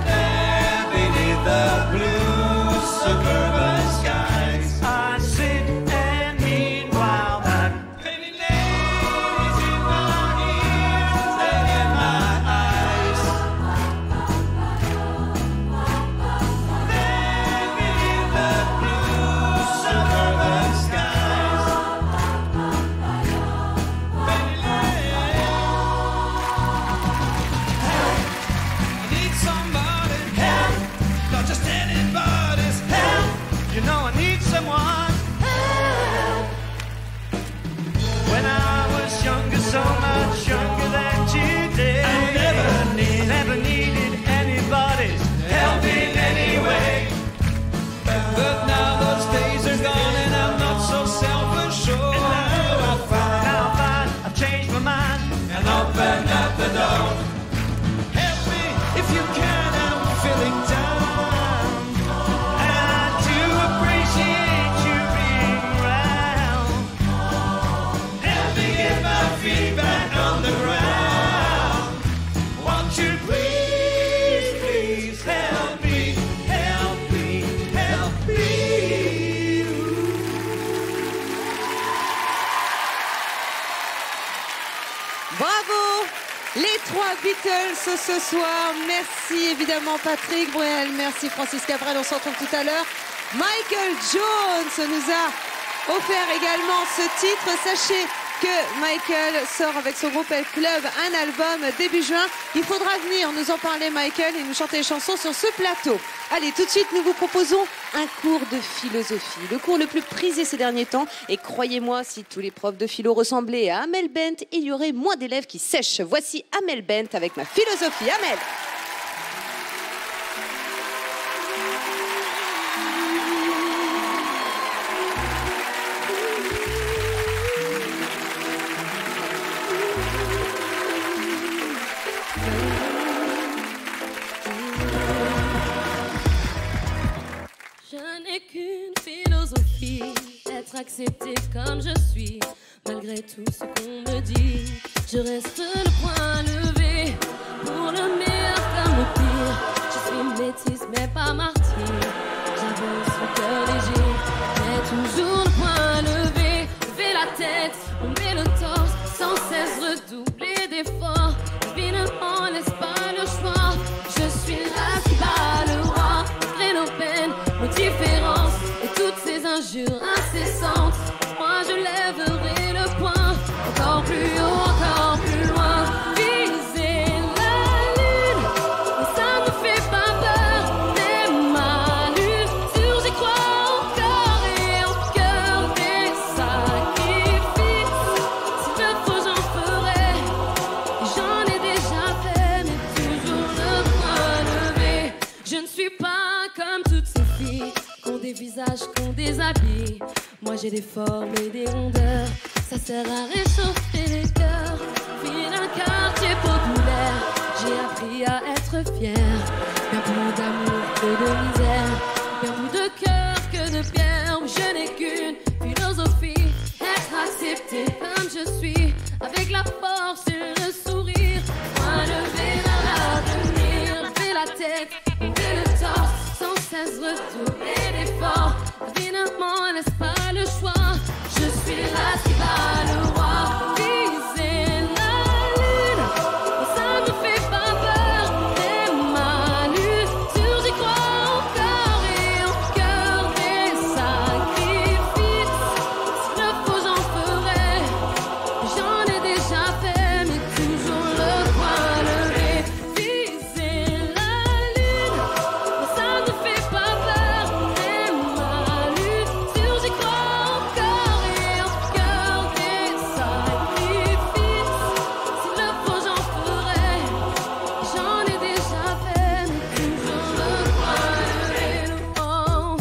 There beneath the blue suburban skies, I sit and meanwhile that Penny Lane is in my ears and in my eyes. There beneath the blue suburban skies, Penny Lane. I need somebody help, not just anybody's help. You know I need someone help. When I was younger, so much younger than today, I never needed anybody's help in any way. But now those days are gone and I'm not so self-assured. And now I find I've changed my mind and opened up the door. Help me if you can, I'm feeling down. And I do appreciate you being around. Help me get my feet back on the ground. Won't you please, please help me, help me, help me. Bravo les trois Beatles ce soir. Merci évidemment Patrick Bruel, merci Francis Cabrel, on se retrouve tout à l'heure. Michael Jones nous a offert également ce titre. Sachez que Michael sort avec son groupe El Club un album début juin. Il faudra venir nous en parler, Michael, et nous chanter les chansons sur ce plateau. Allez, tout de suite, nous vous proposons un cours de philosophie, le cours le plus prisé ces derniers temps. Et croyez-moi, si tous les profs de philo ressemblaient à Amel Bent, il y aurait moins d'élèves qui sèchent. Voici Amel Bent avec ma philosophie. Amel! Je n'ai qu'une philosophie, être accepté comme je suis, malgré tout ce qu'on me dit. Je reste le poing levé, pour le meilleur comme le pire. Je suis métisse mais pas martyr, j'avance le cœur léger, mais toujours le poing levé. Lever la tête, tomber le torse, sans cesse redoubler d'efforts. Évidemment, n'est-ce pas le choix? Je suis là qui bat le roi, malgré nos peines, nos différences et toutes ces injures incessantes. Moi je lèverai le poing, encore plus haut, encore plus loin. Viser la lune, mais ça ne fait pas peur. Mais ma lutte, j'y crois encore et en cœur des sacrifices. S'il le faut, j'en ferai. J'en ai déjà fait, mais toujours le poing levé. Je ne suis pas comme toutes ces filles qu'ont des visages, qu'ont des habits. Moi j'ai des formes et des rondeurs, ça sert à réchauffer les cœurs. Fille d'un quartier populaire, j'ai appris à être fière. Bien plus d'amour que de misère, bien plus de cœur que de pierre. Je n'ai qu'une philosophie, être accepté comme je suis, avec la force et le sourire. Moi lever vers l'avenir, lever la tête, lever le torse, sans cesse retourner d'efforts. Évidemment, n'est-ce pas le choix? Je suis là qui bat le roi. Viser la lune, mais ça ne fait pas peur. Mais ma lutte, j'y crois encore et en cœur des sacrifices. S'il le faut, j'en ferai. J'en ai déjà fait, mais toujours le poing levé. Viser la lune, mais ça ne fait pas peur. Mais ma lutte, j'y crois encore et en cœur des sacrifices. S'il le faut, j'en ferai. J'en ai déjà fait, mais toujours le poing levé. Oh,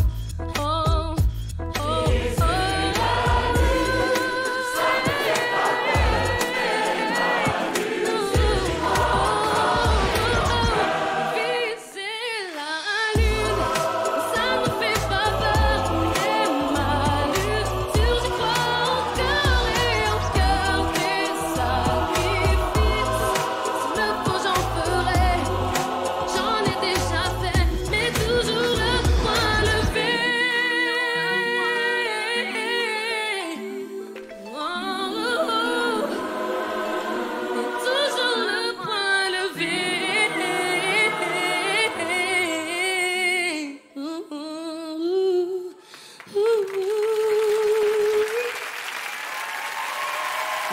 oh, oh, oh. Viser la lune, ça ne fait pas peur. Mais ma lutte, j'y crois encore et en cœur des sacrifices. S'il le faut, j'en ferai. J'en ai déjà fait, mais toujours le poing levé. Oh, oh, oh. Mais toujours le poing levé.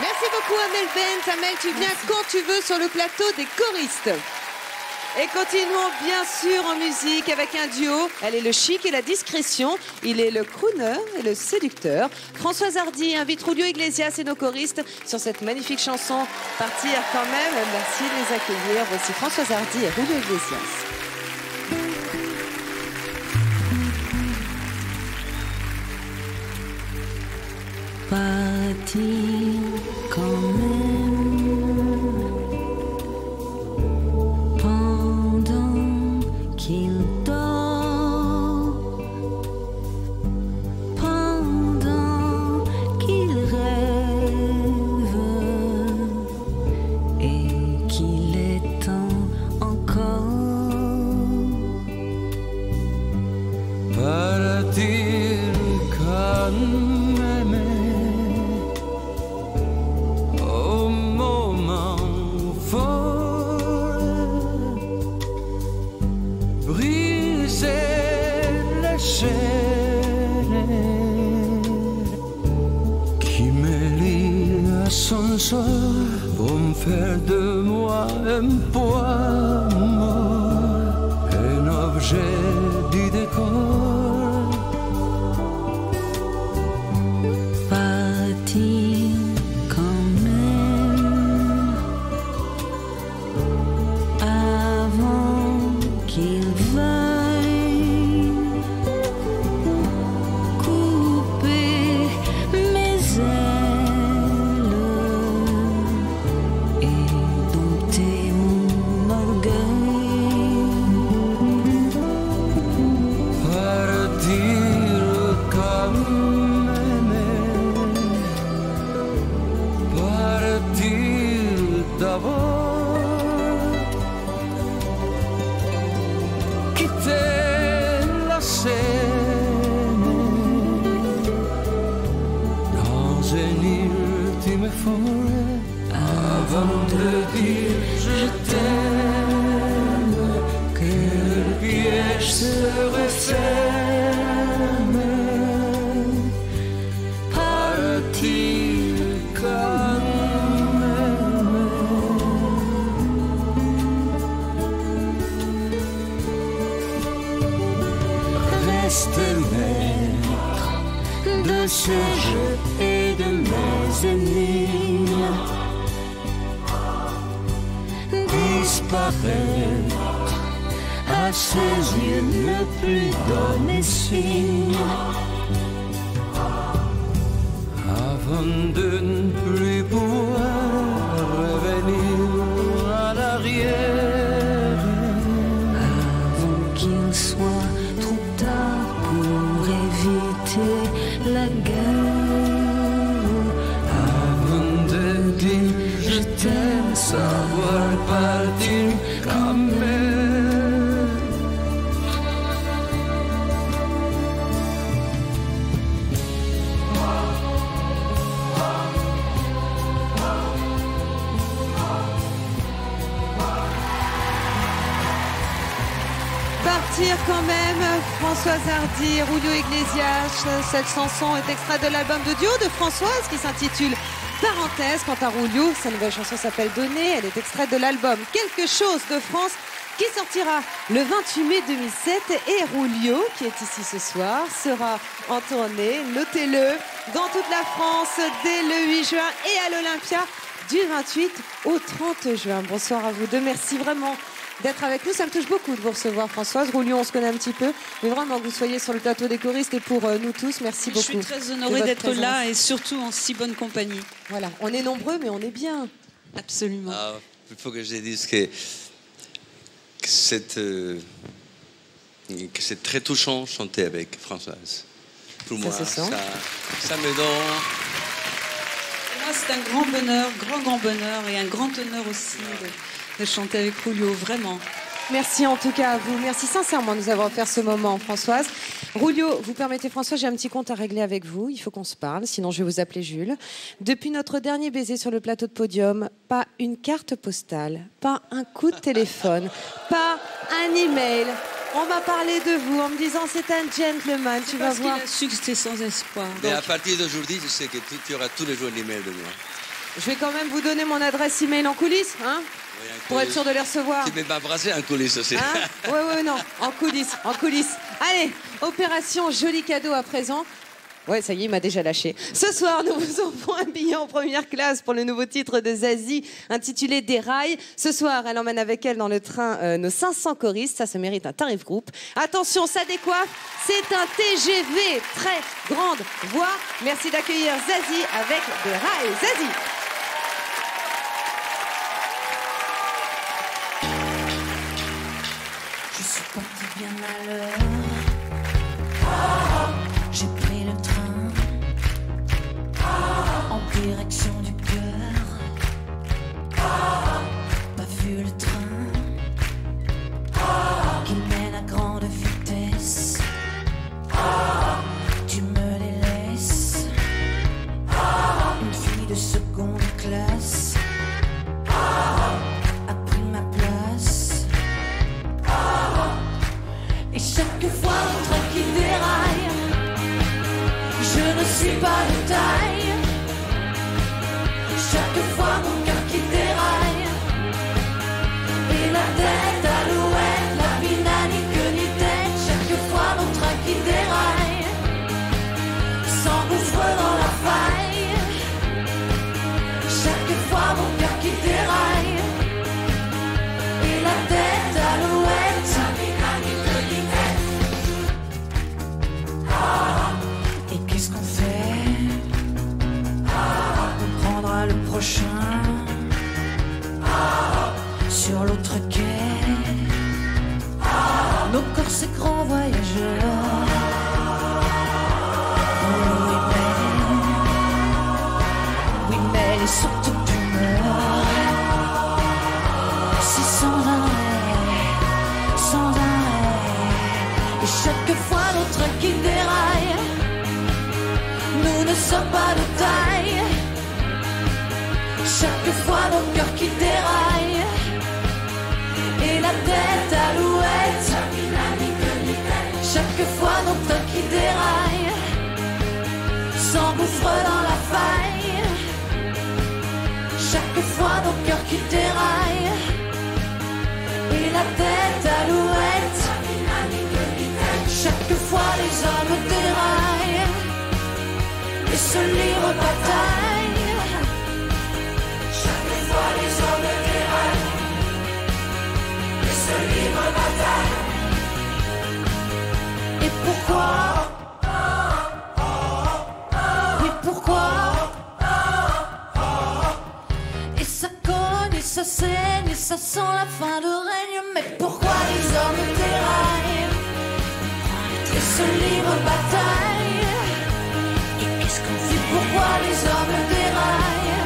Merci beaucoup Amel Bent. Amel, tu viens quand tu veux sur le plateau des choristes. Et continuons bien sûr en musique avec un duo. Elle est le chic et la discrétion. Il est le crooner et le séducteur. Françoise Hardy invite Julio Iglesias et nos choristes sur cette magnifique chanson Partir quand même. Merci de les accueillir. Voici Françoise Hardy et Julio Iglesias. Partir quand même pendant qu'il dort, pendant qu'il rêve et qu'il est temps encore. Partir quand même au moment fort, briser les chaînes qui me lient soir pour me faire de moi un poids mort, un objet du décor. Parti quand même avant qu'il veuille couper mes ailes et dompter mon orgueil. Partir comme d'abord, quitter la scène dans une ultime forêt avant de dire je t'aime, que le piège se referme. Partir comme reste maître de ce jeu et de mes énigmes. Disparaître à ses yeux, ne plus donner signe, avant de ne plus pouvoir revenir à l'arrière, avant qu'il soit trop tard pour éviter la guerre, avant de dire je t'aime, savoir partir quand même. Partir quand même, Françoise Hardy, Julio Iglesias. Cette chanson est extraite de l'album de duo de Françoise qui s'intitule Parenthèse. Quant à Julio, sa nouvelle chanson s'appelle Donner. Elle est extraite de l'album Quelque chose de France qui sortira le 28 mai 2007. Et Julio, qui est ici ce soir, sera en tournée, notez-le, dans toute la France dès le 8 juin et à l'Olympia du 28 au 30 juin. Bonsoir à vous deux, merci vraiment d'être avec nous. Ça me touche beaucoup de vous recevoir, Françoise. Julio, on se connaît un petit peu, mais vraiment que vous soyez sur le plateau des choristes et pour nous tous, merci beaucoup. Je suis très honorée d'être là et surtout en si bonne compagnie. Voilà, on est nombreux, mais on est bien. Absolument. Ah, il faut que je dise que c'est très touchant de chanter avec Françoise. Pour moi, ça me donne... Pour moi, c'est un grand bonheur, grand bonheur et un grand honneur aussi de chanter avec Julio, vraiment. Merci en tout cas à vous. Merci sincèrement de nous avoir offert ce moment, Françoise. Julio, vous permettez, Françoise, j'ai un petit compte à régler avec vous. Il faut qu'on se parle, sinon je vais vous appeler Jules. Depuis notre dernier baiser sur le plateau de podium, pas une carte postale, pas un coup de téléphone, pas un email. On m'a parlé de vous en me disant c'est un gentleman, tu vas voir. Parce qu'il a su que c'était sans espoir. Mais à partir d'aujourd'hui, je sais que tu auras tous les jours l'email de moi. Je vais quand même vous donner mon adresse email en coulisses, hein, oui, pour être sûr de les recevoir. Tu peux m'embrasser en coulisses aussi. Hein, oui, non, en coulisses, en coulisses. Allez, opération joli cadeau à présent. Ouais, ça y est, il m'a déjà lâché. Ce soir, nous vous offrons un billet en première classe pour le nouveau titre de Zazie, intitulé Des rails. Ce soir, elle emmène avec elle dans le train nos 500 choristes. Ça se mérite un tarif groupe. Attention, ça décoiffe. C'est un TGV, très grande voix. Merci d'accueillir Zazie avec Des rails. Zazie. Je suis partie bien à l'heure. J'ai pris le train en direction du cœur. Pas vu le train qui mène à grande vitesse. Tu me les laisses, une fille de seconde classe a pris ma place. Et chaque fois un train qui déraille, je ne suis pas de taille. Chaque fois sur l'autre quai. Nos corps, ces grands voyageurs. Oui, mais surtout d'humeur. C'est sans arrêt, sans arrêt. Et chaque fois notre train qui déraille, nous ne sommes pas de taille. Chaque fois nos cœurs qui déraillent et la tête à l'ouette. Chaque fois nos trains qui déraillent s'engouffrent dans la faille. Chaque fois nos cœurs qui déraillent et la tête à l'ouette. Chaque fois les hommes déraillent et se livrent bataille. Chaque fois les hommes déraillent et se livrent bataille. Et pourquoi? Oui, pourquoi? Et ça cogne, et ça saigne, et ça sent la fin de règne. Mais pourquoi les hommes déraillent et se livrent bataille? Et qu'est-ce qu'on fait? Pourquoi les hommes déraillent?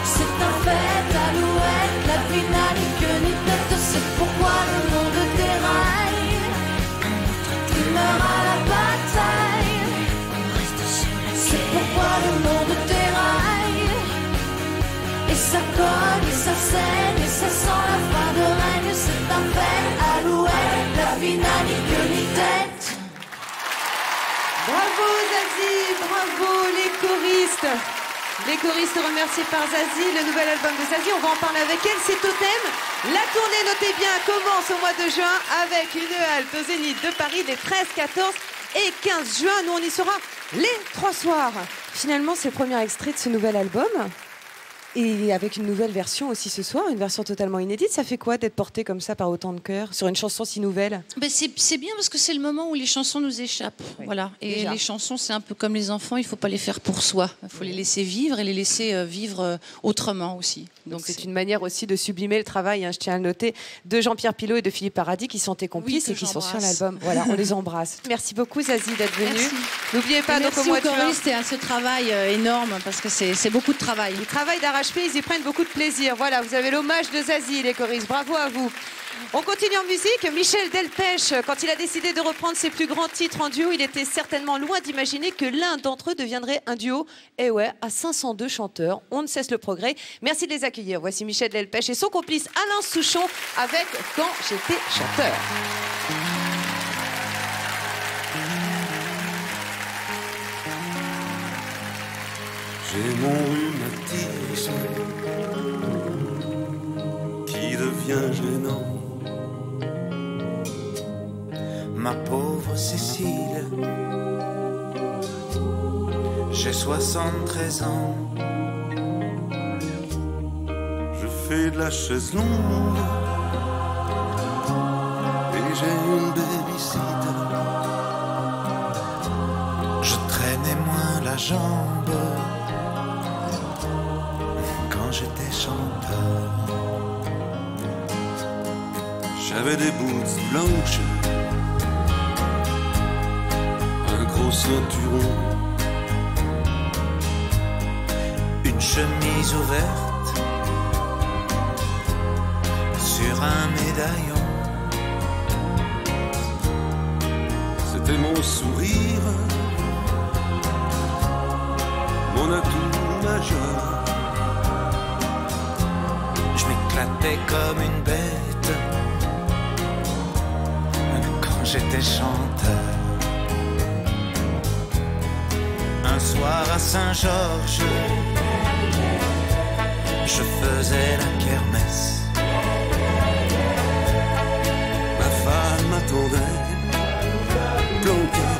C'est un fait, alouette, la vie n'a ni queue ni tête. C'est pourquoi le monde déraille. Il meurt à la bataille. C'est pourquoi le monde déraille. Et ça cogne, et ça saigne, et ça sent la fin de règne. C'est un fait, alouette, la vie n'a ni queue ni tête. Bravo Zazie, bravo les choristes. Les choristes remerciés par Zazie, le nouvel album de Zazie, on va en parler avec elle, c'est Totem. La tournée, notez bien, commence au mois de juin avec une halte au Zénith de Paris des 13, 14 et 15 juin. Nous, on y sera les 3 soirs. Finalement, c'est le premier extrait de ce nouvel album. Et avec une nouvelle version aussi ce soir, une version totalement inédite. Ça fait quoi d'être porté comme ça par autant de cœur sur une chanson si nouvelle? Ben c'est bien parce que c'est le moment où les chansons nous échappent. Oui, voilà. Et déjà. Les chansons, c'est un peu comme les enfants, il ne faut pas les faire pour soi. Il faut les laisser vivre et les laisser vivre autrement aussi. Donc c'est une manière aussi de sublimer le travail, hein, je tiens à le noter, de Jean-Pierre Pilot et de Philippe Paradis qui sont tes complices et qui sont sur l'album. Voilà, on les embrasse. Merci beaucoup Zazie d'être venue. N'oubliez pas donc au mois de juin. Merci aux choristes et à ce travail énorme parce que c'est beaucoup de travail. Ils travaillent d'arrache-pied, ils y prennent beaucoup de plaisir. Voilà, vous avez l'hommage de Zazie, les choristes. Bravo à vous. On continue en musique. Michel Delpech, quand il a décidé de reprendre ses plus grands titres en duo, il était certainement loin d'imaginer que l'un d'entre eux deviendrait un duo. Et ouais, à 502 chanteurs, on ne cesse le progrès. Merci de les accueillir. Voici Michel Delpech et son complice Alain Souchon avec Quand j'étais chanteur. J'ai mon rhumatisme qui devient gênant. Ma pauvre Cécile, j'ai 73 ans. Je fais de la chaise longue et j'ai une babysitter. Je traînais moins la jambe quand j'étais chanteur. J'avais des boots blanches, un gros ceinturon, une chemise ouverte sur un médaillon. C'était mon sourire, mon atout majeur. Je m'éclatais comme une bête quand j'étais chanteur. Un soir à Saint-Georges, je faisais la kermesse. Ma femme m'attendait, planquée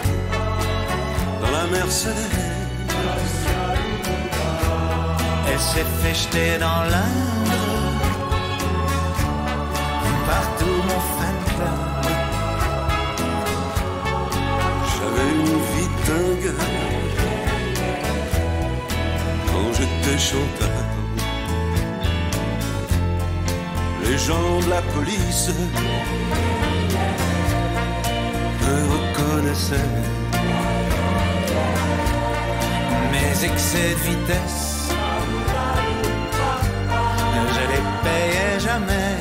dans la Mercedes. Elle s'est fait jeter dans l'Indre, partout mon fan club. J'avais une vie dingue quand j'étais chanteur. Les gens de la police me reconnaissaient. Mes excès de vitesse, je les payais jamais.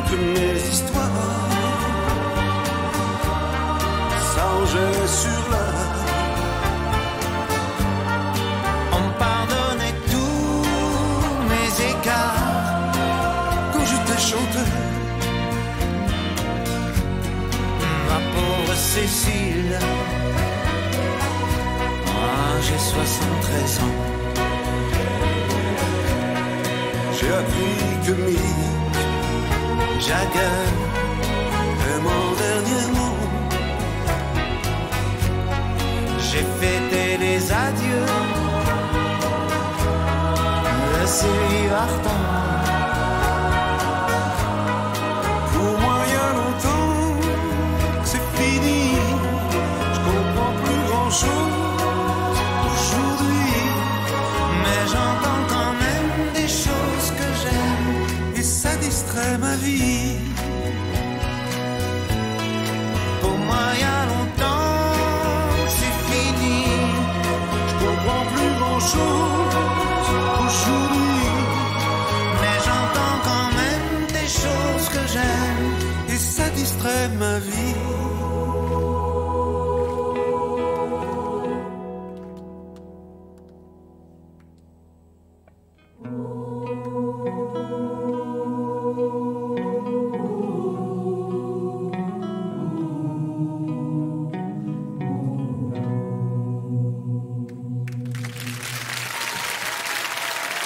Toutes mes histoires s'arrangeaient sur l'heure. On pardonnait tous mes écarts quand j'étais chanteur. Ma pauvre Cécile, moi j'ai 73 ans. J'ai appris que Mick Jagger est mon dernier mot. J'ai fêté les adieux de Sylvie Vartan. Pour moi, il y a longtemps que c'est fini. Je comprends plus grand-chose aujourd'hui, mais j'entends quand même des choses que j'aime et ça distrait ma vie. Pour moi, il y a longtemps que c'est fini. Je comprends plus grand-chose aujourd'hui, mais j'entends quand même des choses que j'aime et ça distrait ma vie.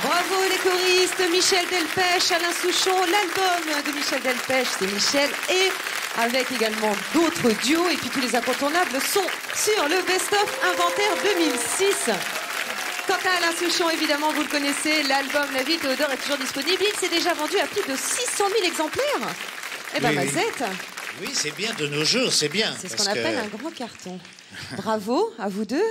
Bravo les choristes, Michel Delpech, Alain Souchon. L'album de Michel Delpech, c'est Michel, et avec également d'autres duos. Et puis tous les incontournables sont sur le best-of Inventaire 2006. Quant à Alain Souchon, évidemment, vous le connaissez, l'album La vie Théodore est toujours disponible. Il s'est déjà vendu à plus de 600 000 exemplaires. Eh ben, Oui, oui. Mazette, Oui, c'est bien de nos jours, c'est bien. c'est ce parce qu'on appelle que- un grand carton. Bravo à vous deux.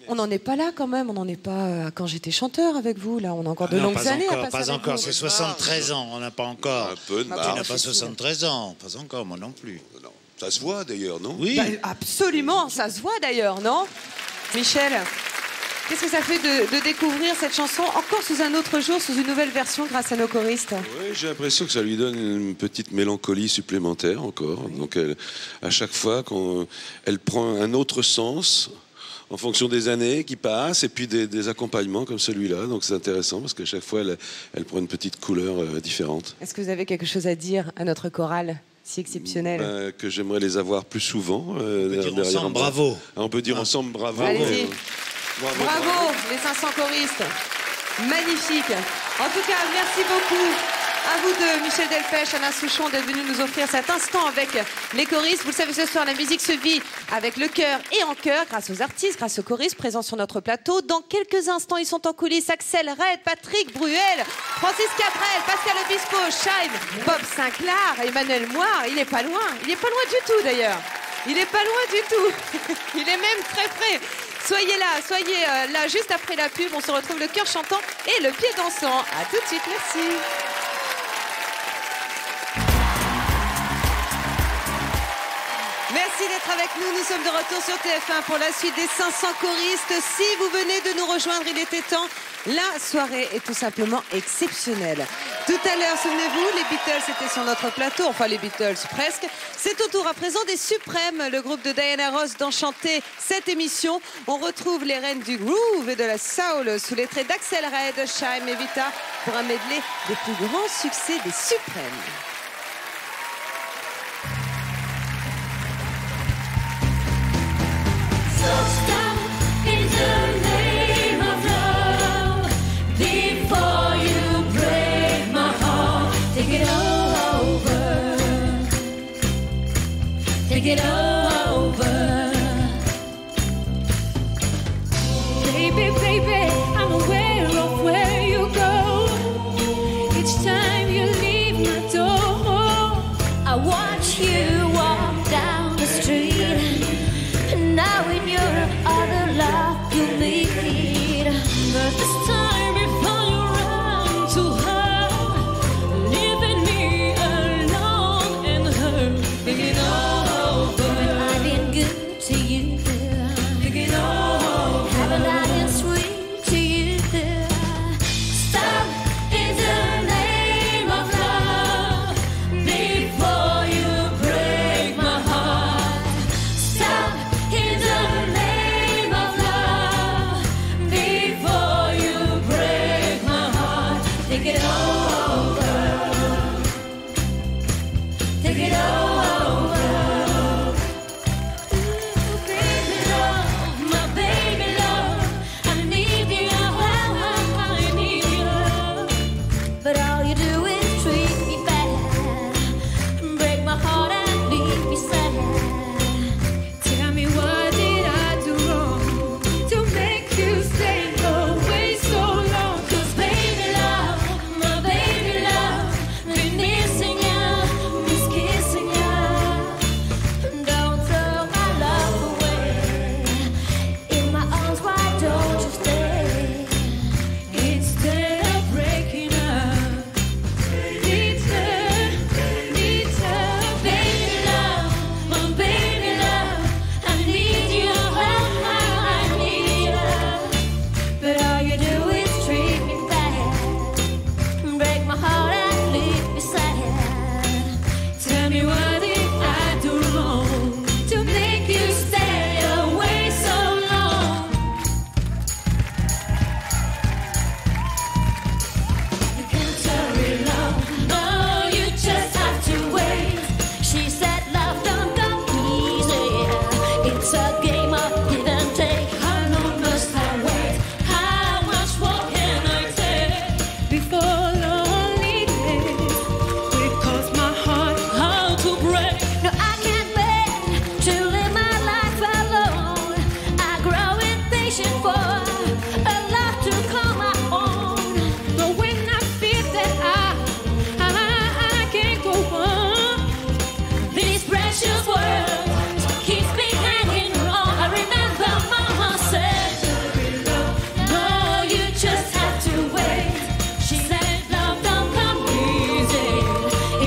On n'en est pas là quand même, on n'en est pas à quand j'étais chanteur avec vous. Là, on a encore de Non, longues pas années encore, à passer pas avec encore, vous. c'est 73 ans, on n'a pas encore. Un peu de Tu marge. n'as pas 73 ans, pas encore, moi non plus. Non. Ça se voit d'ailleurs, non? Oui. Bah, absolument, ça se voit d'ailleurs, non? Michel, qu'est-ce que ça fait de découvrir cette chanson encore sous un autre jour, sous une nouvelle version grâce à nos choristes? Oui, j'ai l'impression que ça lui donne une petite mélancolie supplémentaire encore. Donc à chaque fois, elle prend un autre sens en fonction des années qui passent et puis des accompagnements comme celui-là. Donc c'est intéressant parce qu'à chaque fois, elle prend une petite couleur différente. Est-ce que vous avez quelque chose à dire à notre chorale si exceptionnelle? Que j'aimerais les avoir plus souvent. On peut dire derrière ensemble moi. bravo. On peut dire ensemble bravo. Allez-y. Bravo, Bravo, les 500 choristes. Magnifique. En tout cas, merci beaucoup à vous deux, Michel Delpech, Alain Souchon, d'être venus nous offrir cet instant avec les choristes. Vous le savez, ce soir, la musique se vit avec le cœur et en cœur, grâce aux artistes, grâce aux choristes présents sur notre plateau. Dans quelques instants, ils sont en coulisses. Axel Red, Patrick Bruel, Francis Cabrel, Pascal Obispo, Scheim, Bob Sinclair, Emmanuel Moir. Il n'est pas loin. Il n'est pas loin du tout, d'ailleurs. Il n'est pas loin du tout. Il est même très près. Soyez là juste après la pub. On se retrouve le cœur chantant et le pied dansant. À tout de suite, merci. Merci d'être avec nous. Nous sommes de retour sur TF1 pour la suite des 500 choristes. Si vous venez de nous rejoindre, il était temps. La soirée est tout simplement exceptionnelle. Tout à l'heure, souvenez-vous, les Beatles étaient sur notre plateau. Enfin, les Beatles, presque. C'est au tour à présent des Suprêmes, le groupe de Diana Ross, d'enchanter cette émission. On retrouve les reines du groove et de la soul sous les traits d'Axel Red, Scheim et Vita pour un medley des plus grands succès des Suprêmes. Take it over. Baby, baby, I'm aware of where you go. Each time you leave my door, I watch you walk down the street. And now in your other love you lead. But this time before you run to leave me sad. Tell me what did I do wrong to make you stay away so long? You can't hurry love, no, you just have to wait. She said love don't come easy, it's a game of give and take. How long must I wait? How much more can I take before lonely days will cause my heart to break? No, I can't bear to live my life alone. I grow impatient for a love to call my own. But when I feel that I can't go on, these precious words keep me hanging on. I remember Mama said, no, you just have to wait. She said, love don't come easy,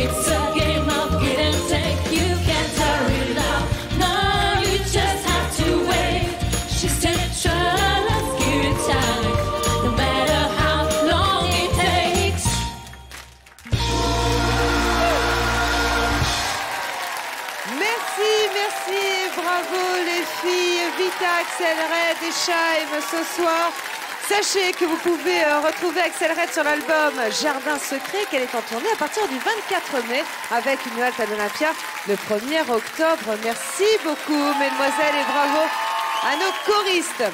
it's a game of give and take. You can't hurry love, no, you just have to wait. She said, just give it time, no matter how long it takes. Merci, merci, bravo les filles, Vita, Axel Red et Chaim ce soir. Sachez que vous pouvez retrouver Axel Red sur l'album Jardin Secret, qu'elle est en tournée à partir du 24 mai avec une halte à l'Olympia le 1er octobre. Merci beaucoup, mesdemoiselles, et bravo à nos choristes.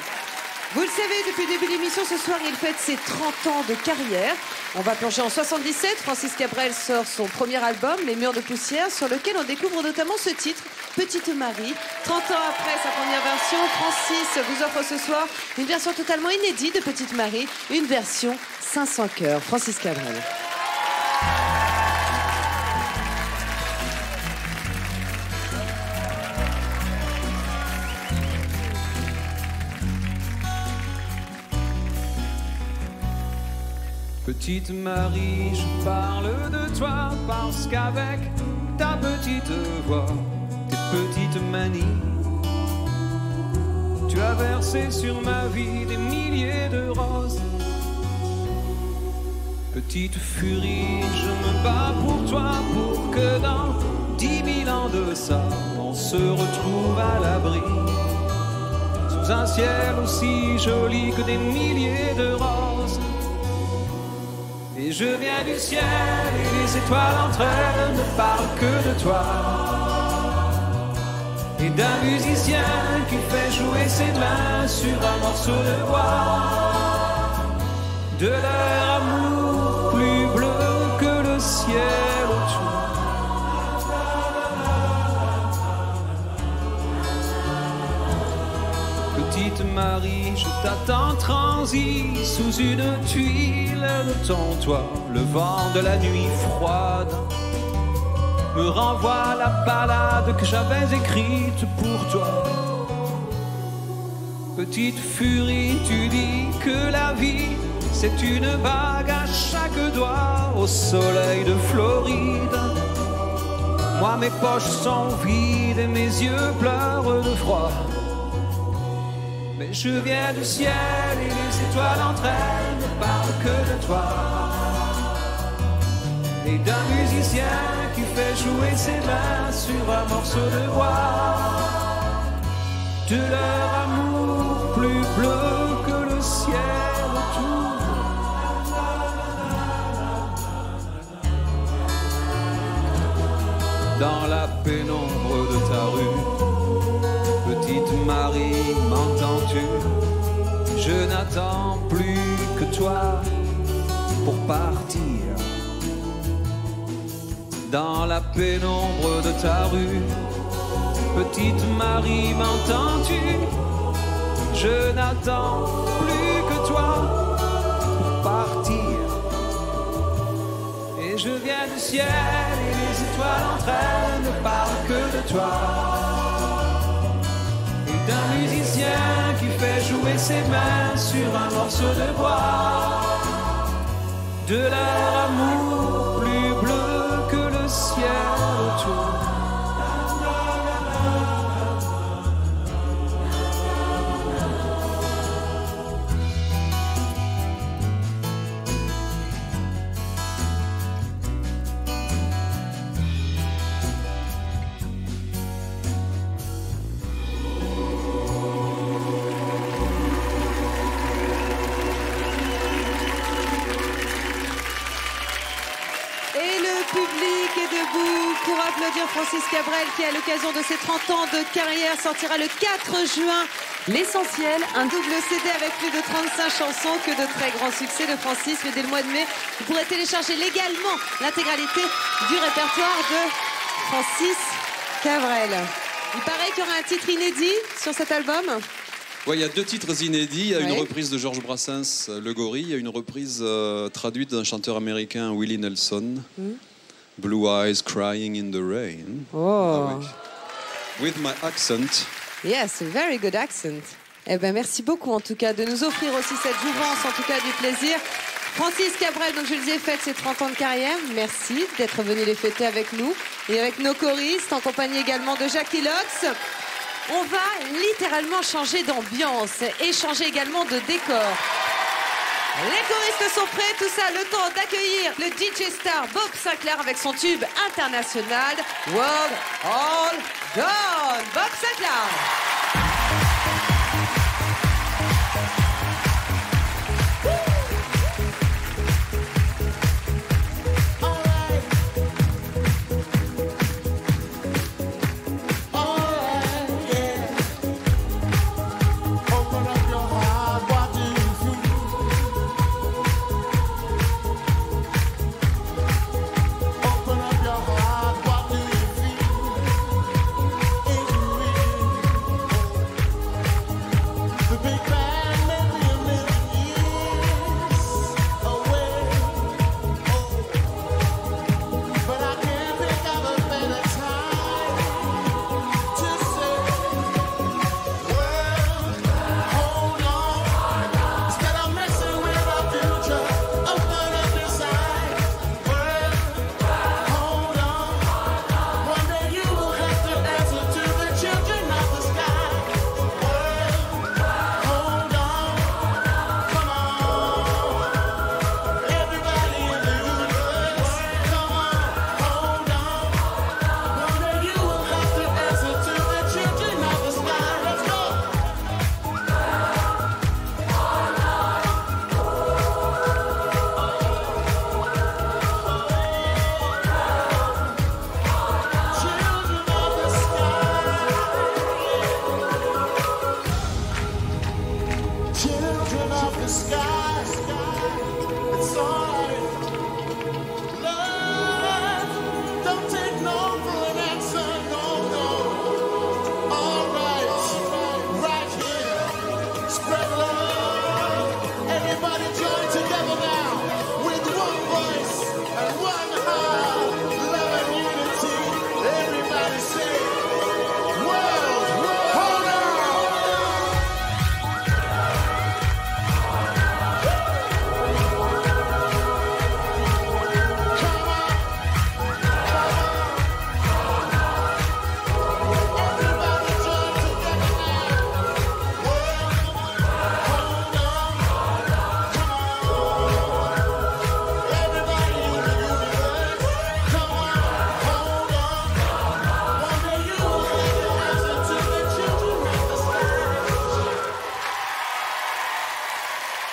Vous le savez, depuis le début de l'émission, ce soir, il fête ses 30 ans de carrière. On va plonger en 77. Francis Cabrel sort son premier album, Les Murs de Poussière, sur lequel on découvre notamment ce titre, Petite Marie. 30 ans après sa première version, Francis vous offre ce soir une version totalement inédite de Petite Marie, une version 500 chœurs. Francis Cabrel. Petite Marie, je parle de toi parce qu'avec ta petite voix, tes petites manies, tu as versé sur ma vie des milliers de roses. Petite furie, je me bats pour toi, pour que dans 10 000 ans de ça, on se retrouve à l'abri, sous un ciel aussi joli que des milliers de roses. Et je viens du ciel et les étoiles entre elles ne parlent que de toi, et d'un musicien qui fait jouer ses mains sur un morceau de bois, de leur amour plus bleu que le ciel autour. Petite Marie, je t'attends transi sous une tuile de ton toit. Le vent de la nuit froide me renvoie la ballade que j'avais écrite pour toi. Petite furie, tu dis que la vie c'est une bague à chaque doigt au soleil de Floride. Moi mes poches sont vides et mes yeux pleurent de froid. Mais je viens du ciel et les étoiles entre elles ne parlent que de toi, et d'un musicien qui fait jouer ses mains sur un morceau de bois, de leur amour plus bleu que le ciel autour. Dans la pénombre de ta rue, petite Marie, m'entends-tu? Je n'attends plus que toi pour partir. Dans la pénombre de ta rue, petite Marie, m'entends-tu? Je n'attends plus que toi pour partir. Et je viens du ciel et les étoiles entre elles ne parlent que de toi, d'un musicien qui fait jouer ses mains sur un morceau de bois, de leur amour plus bleu que le ciel autour. public est debout pour applaudir Francis Cabrel qui, à l'occasion de ses 30 ans de carrière, sortira le 4 juin L'Essentiel, un double CD avec plus de 35 chansons, que de très grands succès de Francis. Mais dès le mois de mai, vous pourrez télécharger légalement l'intégralité du répertoire de Francis Cabrel. Il paraît qu'il y aura un titre inédit sur cet album. Ouais, il y a 2 titres inédits. Il y a une reprise de Georges Brassens, Le Gorille. Il y a une reprise traduite d'un chanteur américain, Willie Nelson. Blue Eyes Crying in the Rain. Oh. Ah, oui. With my accent. Yes, a very good accent. Eh ben, merci beaucoup en tout cas de nous offrir aussi cette jouvence, en tout cas du plaisir. Francis Cabrel, donc je le disais, fête ses 30 ans de carrière. Merci d'être venu les fêter avec nous et avec nos choristes, en compagnie également de Jackie Lox. On va littéralement changer d'ambiance et changer également de décor. Les choristes sont prêts, tout ça le temps d'accueillir le DJ star Bob Sinclair avec son tube international World All Gone. Bob Sinclair.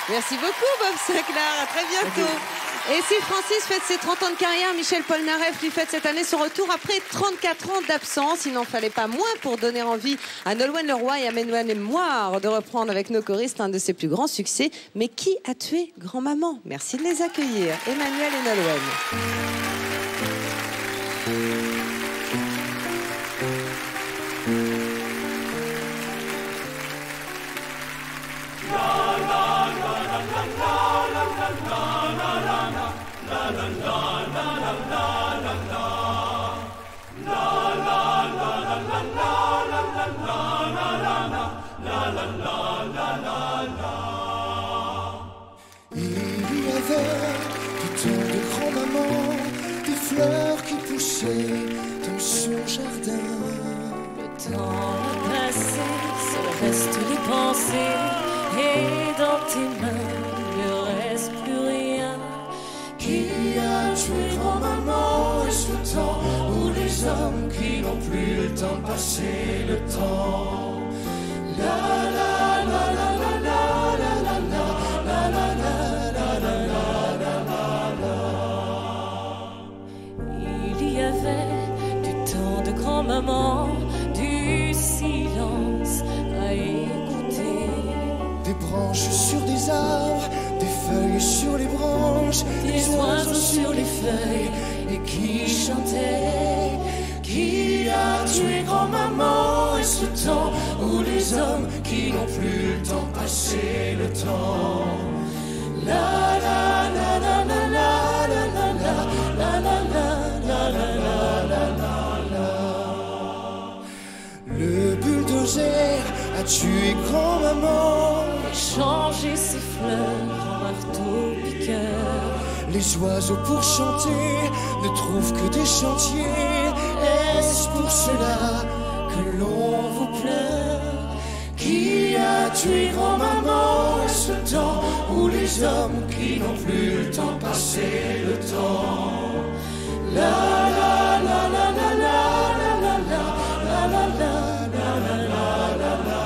Merci beaucoup Bob Sinclair, à très bientôt. Et si Francis fête ses 30 ans de carrière, Michel Polnareff lui fête cette année son retour après 34 ans d'absence. Il n'en fallait pas moins pour donner envie à Nolwenn Leroy et à Manuel Moire de reprendre avec nos choristes un de ses plus grands succès. Mais qui a tué grand-maman? Merci de les accueillir, Emmanuel et Nolwenn. Il y avait du temps de grand-maman, des fleurs qui poussaient dans son jardin. Le temps a passé, seul restent les pensées, et dans tes mains, il ne reste plus rien. Qui a tué grand-maman? Est-ce le temps ou les hommes qui n'ont plus le temps de passer le temps? La la la la la la la la la la la la la la la la. moment du silence à écouter. Des branches sur des arbres, des feuilles sur les branches, des oiseaux sur les feuilles et qui chantaient. Qui a tué grand-maman? Est-ce le temps où les hommes qui n'ont plus le temps passer le temps? La la la la la la la la la la la la la la. Le bulldozer a tué grand-maman, changé ses fleurs en marteau-piqueur. Les oiseaux pour chanter ne trouvent que des chantiers. Est-ce pour cela que l'on vous pleure? Qui a tué grand-maman? Est-ce le temps où les hommes qui n'ont plus le temps passer le temps? La la la la la la la la la la la la la la la.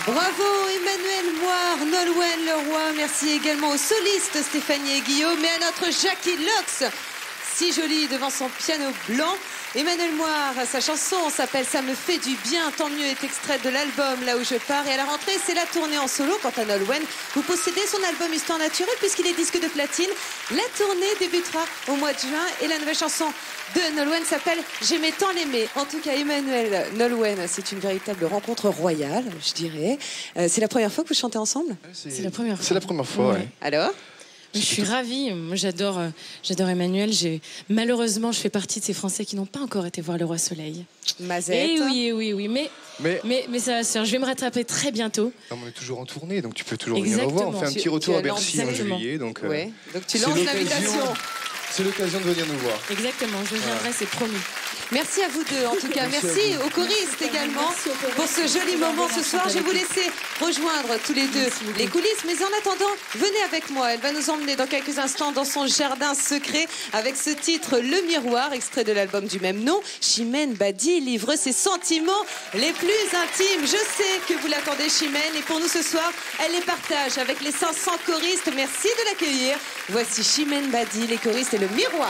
Bravo Emmanuel Moire, Nolwenn Leroy. Merci également aux solistes Stéphanie et Guillaume et à notre Jackie Lox, si jolie devant son piano blanc. Emmanuel Moire, sa chanson s'appelle Ça me fait du bien, tant mieux est extraite de l'album Là où je pars. Et à la rentrée, c'est la tournée en solo. Quant à Nolwenn, vous possédez son album Histoire naturelle puisqu'il est disque de platine. La tournée débutera au mois de juin et la nouvelle chanson de Nolwenn s'appelle J'aimais tant l'aimer. En tout cas, Emmanuel, Nolwenn, c'est une véritable rencontre royale, je dirais. C'est la première fois que vous chantez ensemble? C'est la première fois. C'est la première fois, oui. Alors? Je suis ravie. Moi, j'adore Emmanuel. Malheureusement, je fais partie de ces Français qui n'ont pas encore été voir Le Roi Soleil. Mazette. Et oui. Mais ça va se faire. Je vais me rattraper très bientôt. Non, on est toujours en tournée, donc tu peux toujours venir nous voir. On fait un petit retour à Bercy en juillet. Donc tu lances l'invitation. C'est l'occasion de venir nous voir. Exactement, je viendrai, c'est promis. Merci à vous deux, en tout cas. Merci aux choristes également pour ce joli moment ce soir. Je vais vous laisser rejoindre tous les deux les coulisses. Mais en attendant, venez avec moi. Elle va nous emmener dans quelques instants dans son jardin secret avec ce titre Le Miroir, extrait de l'album du même nom. Chimène Badi livre ses sentiments les plus intimes. Je sais que vous l'attendez, Chimène. Et pour nous ce soir, elle les partage avec les 500 choristes. Merci de l'accueillir. Voici Chimène Badi, les choristes et Le Miroir.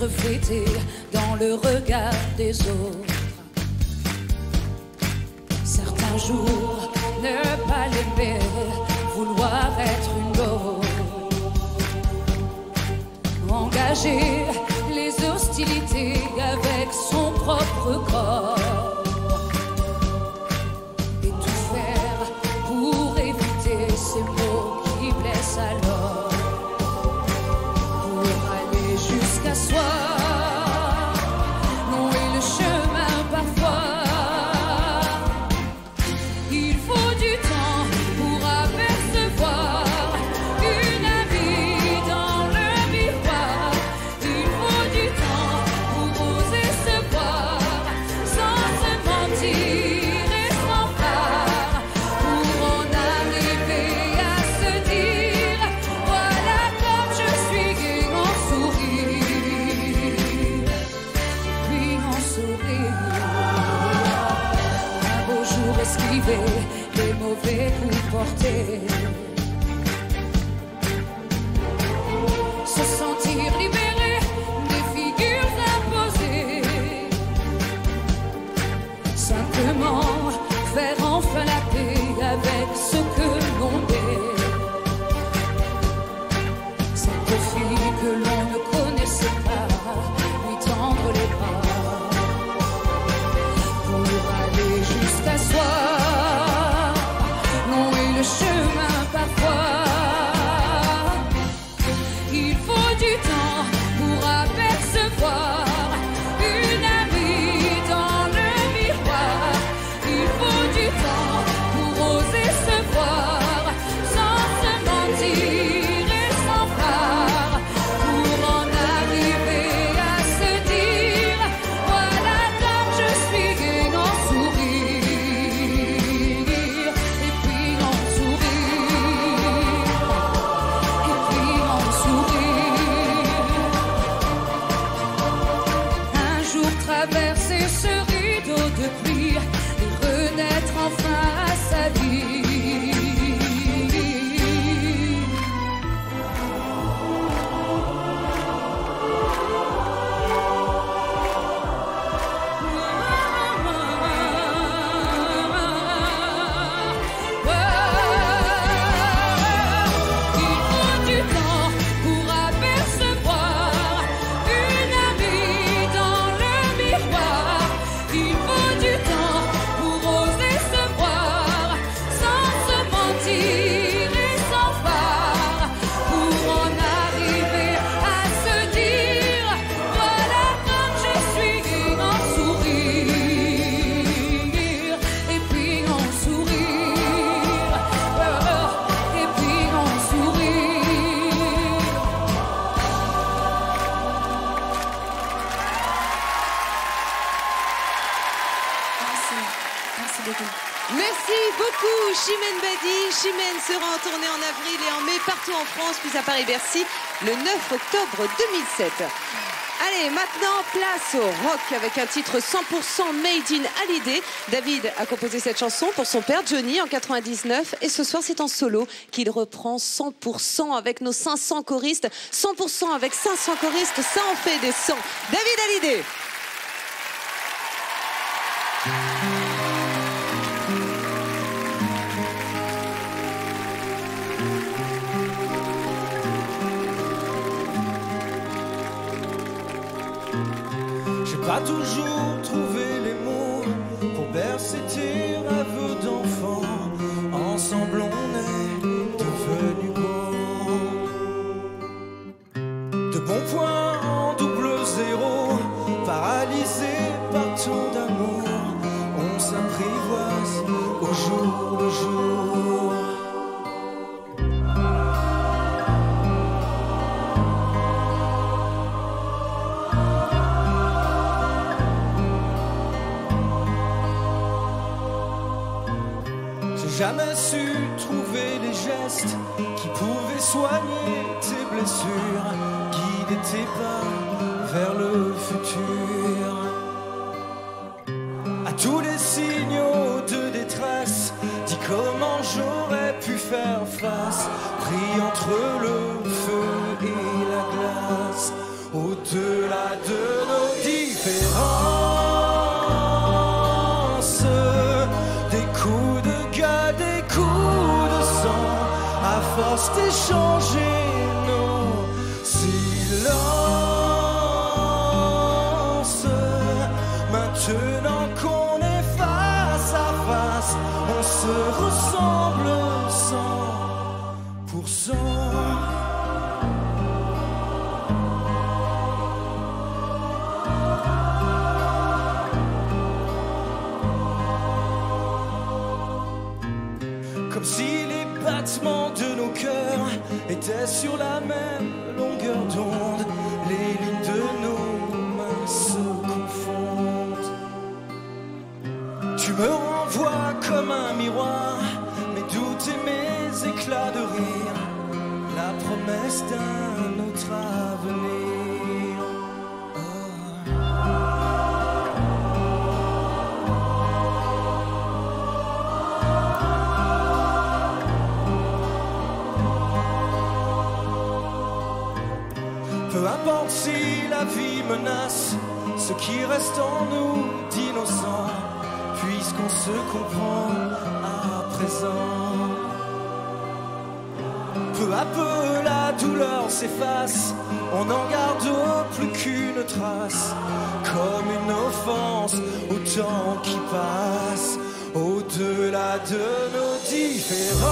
Reflétée dans le regard des autres. Certains jours, ne pas l'aimer, vouloir être une autre. Engager les hostilités avec son propre corps. Et tout faire pour éviter ces mots qui blessent alors. Jusqu'à soi, non et le chemin parfois. Il faut du temps pour apercevoir une amie dans le miroir. Il faut du temps pour oser se voir sans beaucoup Chimène Badi. Chimène sera en tournée en avril et en mai partout en France, puis à Paris-Bercy le 9 octobre 2007. Allez, maintenant, place au rock avec un titre 100% made in Hallyday. David a composé cette chanson pour son père Johnny en 99 et ce soir c'est en solo qu'il reprend 100% avec nos 500 choristes. 100% avec 500 choristes, ça en fait des 100. David Hallyday. Pas toujours trouvé les mots pour bercer tes rêves d'enfant. Ensemble on est devenus grands. De bons points en double zéro, paralysés par tant d'amour, on s'apprivoise au jour le jour. Jamais su trouver les gestes qui pouvaient soigner tes blessures, guider tes pas vers le futur. À tous les signaux de détresse, dis comment j'aurais pu faire face, pris entre le feu et la glace, au-delà de nos différences. Des coups de gueule, des coups de sang, à force d'échanger nos silences. Maintenant qu'on est face à face, on se ressemble 100%. Comme si les battements de nos cœurs étaient sur la même longueur d'onde, les lignes de nos mains se confondent. Tu me renvoies comme un miroir, mes doutes et mes éclats de rire, la promesse d'un autre avenir. Peu importe si la vie menace ce qui reste en nous d'innocent, puisqu'on se comprend à présent. Peu à peu la douleur s'efface, on n'en garde plus qu'une trace, comme une offense au temps qui passe, au-delà de nos différences.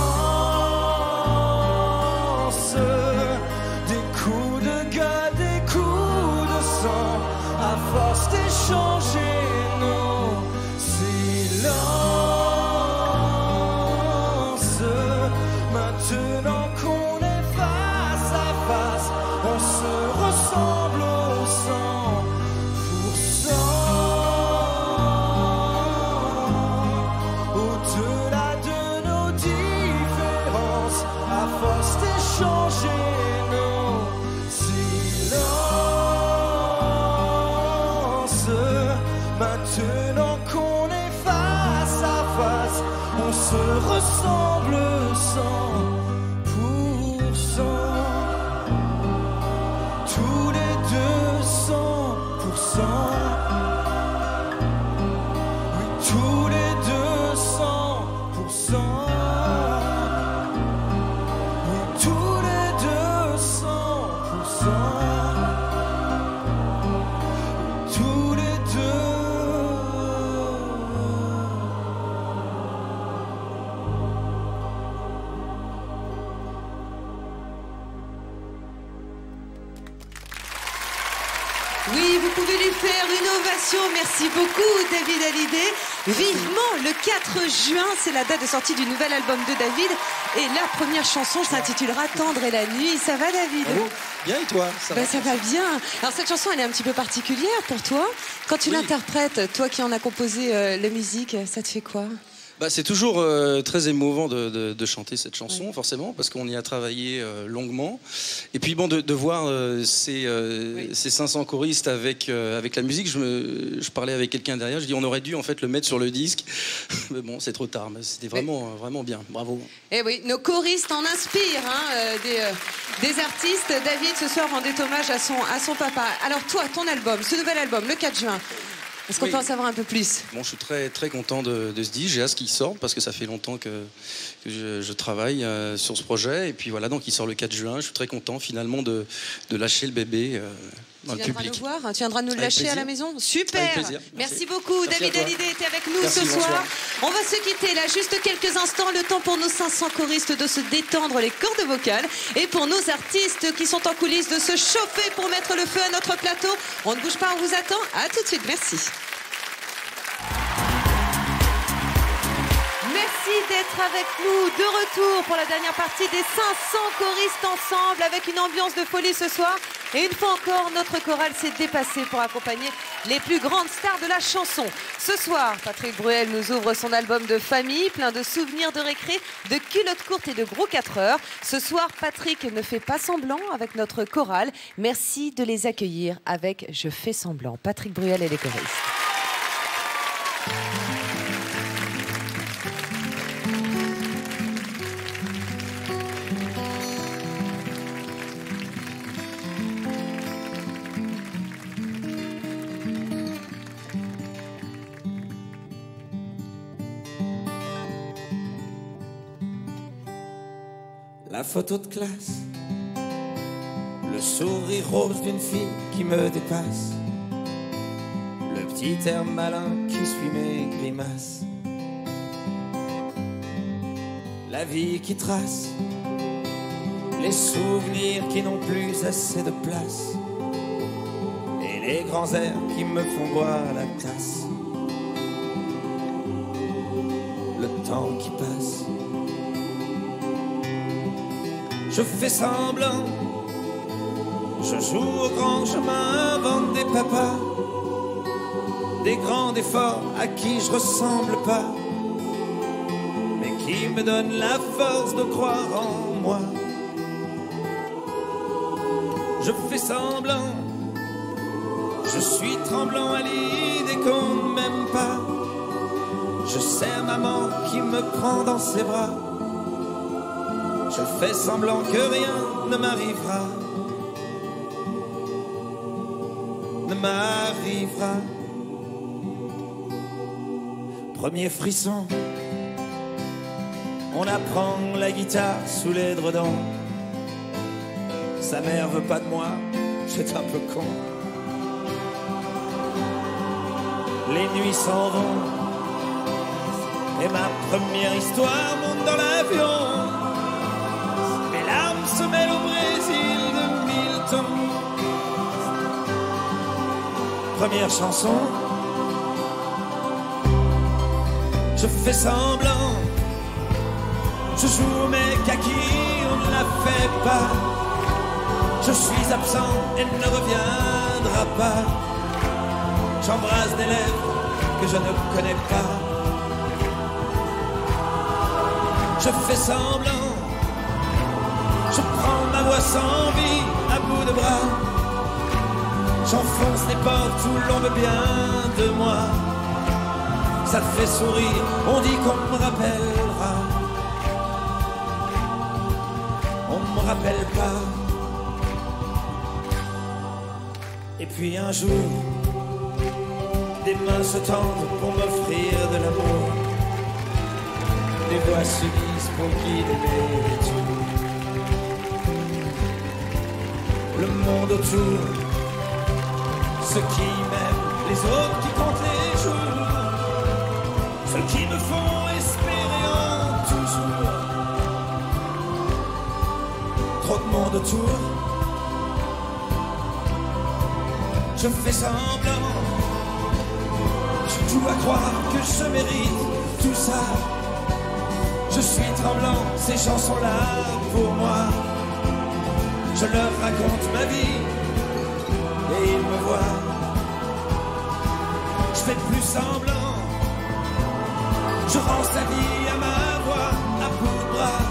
Des coups de gueule, des coups de sang, à force d'échanger nos silences. Maintenant qu'on est face à face, on se ressemble au 100%. Au-delà de nos différences, à force d'échanger nos silences. Maintenant qu'on est face à face, on se ressemble 100%. Tous les deux 100%. Oui, tous les deux 100%. Oui, tous les deux 100%. Tous les deux. Oui, vous pouvez lui faire une ovation. Merci beaucoup, David Hallyday. Vivement, le 4 juin, c'est la date de sortie du nouvel album de David. Et la première chanson s'intitulera Tendre et la nuit. Ça va, David? Bravo. Bien, et toi? Ça va bien. Alors, cette chanson, elle est un petit peu particulière pour toi. Quand tu l'interprètes, toi qui en as composé la musique, ça te fait quoi? C'est toujours très émouvant de chanter cette chanson, forcément, parce qu'on y a travaillé longuement. Et puis bon, de voir ces 500 choristes avec la musique, je parlais avec quelqu'un derrière, je dis on aurait dû en fait le mettre sur le disque. Mais bon, c'est trop tard, mais c'était vraiment bien. Bravo. Eh oui, nos choristes en inspirent, hein, des artistes. David, ce soir, rendait hommage à son papa. Alors toi, ton album, ce nouvel album, le 4 juin, est-ce qu'on peut en savoir un peu plus? Bon, je suis très, très content de ce disque. J'ai hâte qu'il sorte parce que ça fait longtemps que je travaille sur ce projet. Et puis voilà, donc il sort le 4 juin. Je suis très content finalement de lâcher le bébé dans le public. Tu viendras nous voir, tu viendras nous le lâcher à la maison. Super. Avec plaisir. Merci beaucoup. Merci David Hallyday était avec nous ce soir. Bonsoir. On va se quitter là juste quelques instants. Le temps pour nos 500 choristes de se détendre les cordes vocales et pour nos artistes qui sont en coulisses de se chauffer pour mettre le feu à notre plateau. On ne bouge pas, on vous attend. À tout de suite. Merci. Merci d'être avec nous de retour pour la dernière partie des 500 choristes ensemble avec une ambiance de folie ce soir. Et une fois encore, notre chorale s'est dépassée pour accompagner les plus grandes stars de la chanson. Ce soir, Patrick Bruel nous ouvre son album de famille, plein de souvenirs de récré, de culottes courtes et de gros 4 heures. Ce soir, Patrick ne fait pas semblant avec notre chorale. Merci de les accueillir avec Je fais semblant. Patrick Bruel et les choristes. La photo de classe, le sourire rose d'une fille qui me dépasse, le petit air malin qui suit mes grimaces, la vie qui trace, les souvenirs qui n'ont plus assez de place, et les grands airs qui me font boire la tasse, le temps qui passe. Je fais semblant, je joue au grand chemin, invente des papas, des grands, des forts à qui je ressemble pas, mais qui me donnent la force de croire en moi. Je fais semblant, je suis tremblant à l'idée qu'on ne m'aime pas. Je serre maman qui me prend dans ses bras. Je fais semblant que rien ne m'arrivera, ne m'arrivera. Premier frisson, on apprend la guitare sous l'édredon. Sa mère veut pas de moi, c'est un peu con. Les nuits s'en vont, et ma première histoire monte dans l'avion. Mes larmes se mêlent au Brésil de Milton. Première chanson, je fais semblant, je joue au mec à qui on ne la fait pas. Je suis absent, elle ne reviendra pas. J'embrasse des lèvres que je ne connais pas. Je fais semblant, je prends ma voix sans vie à bout de bras. J'enfonce les portes où l'on veut bien de moi. Ça te fait sourire, on dit qu'on me rappellera. On me rappelle pas. Et puis un jour, des mains se tendent pour m'offrir de l'amour. Des voix se disent pour guider mes tours. Le monde autour, ceux qui m'aiment, les autres qui comptent les jours, ceux qui me font espérer en toujours. Trop de monde autour, je fais semblant, je joue à croire que je mérite tout ça. Je suis tremblant, ces chansons-là pour moi. Je leur raconte ma vie et ils me voient. Je fais plus semblant, je Je rends sa vie à ma voix, à bout de bras.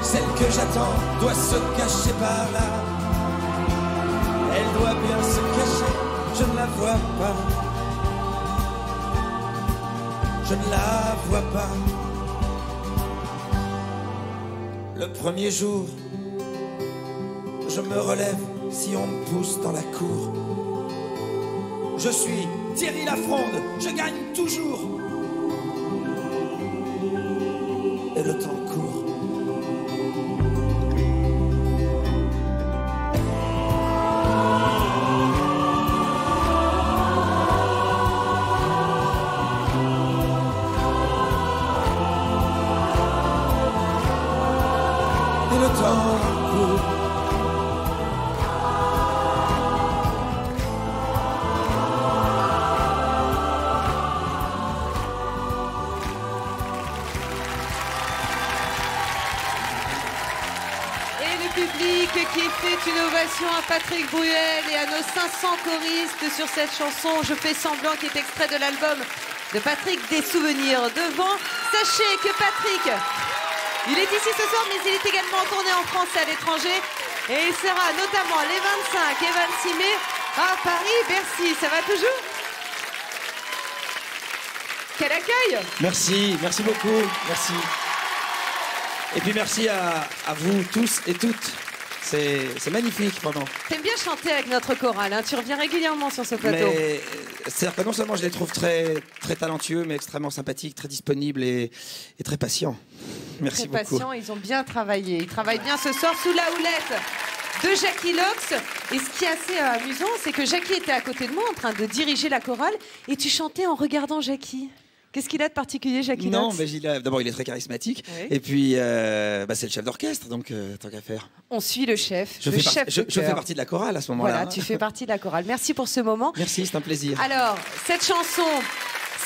Celle que j'attends doit se cacher par là. Elle doit bien se cacher, je ne la vois pas. Je ne la vois pas. Le premier jour, je me relève si on me pousse dans la cour. Je suis Thierry Lafronde, je gagne toujours. Et le temps court. Et le temps court. Qui fait une ovation à Patrick Bruel et à nos 500 choristes sur cette chanson Je fais semblant, qui est extrait de l'album de Patrick Des Souvenirs. Devant, sachez que Patrick, il est ici ce soir, mais il est également en tournée en France et à l'étranger. Et il sera notamment les 25 et 26 mai à Paris, Bercy. Ça va toujours? Quel accueil! Merci, merci beaucoup, merci. Et puis merci à vous tous et toutes. C'est magnifique, vraiment. T'aimes bien chanter avec notre chorale, hein? Tu reviens régulièrement sur ce plateau. Mais c'est-à-dire que non seulement je les trouve très, très talentueux, mais extrêmement sympathiques, très disponibles et très patients. Merci beaucoup. Très patients, ils ont bien travaillé. Ils travaillent bien ce soir sous la houlette de Jackie Lox. Et ce qui est assez amusant, c'est que Jackie était à côté de moi en train de diriger la chorale et tu chantais en regardant Jackie. Qu'est-ce qu'il a de particulier, Jackie Lox? Non, mais d'abord, il est très charismatique. Oui. Et puis, c'est le chef d'orchestre, donc tant qu'à faire. On suit le chef. Je fais partie de la chorale à ce moment-là. Voilà, tu fais partie de la chorale. Merci pour ce moment. Merci, c'est un plaisir. Alors, cette chanson,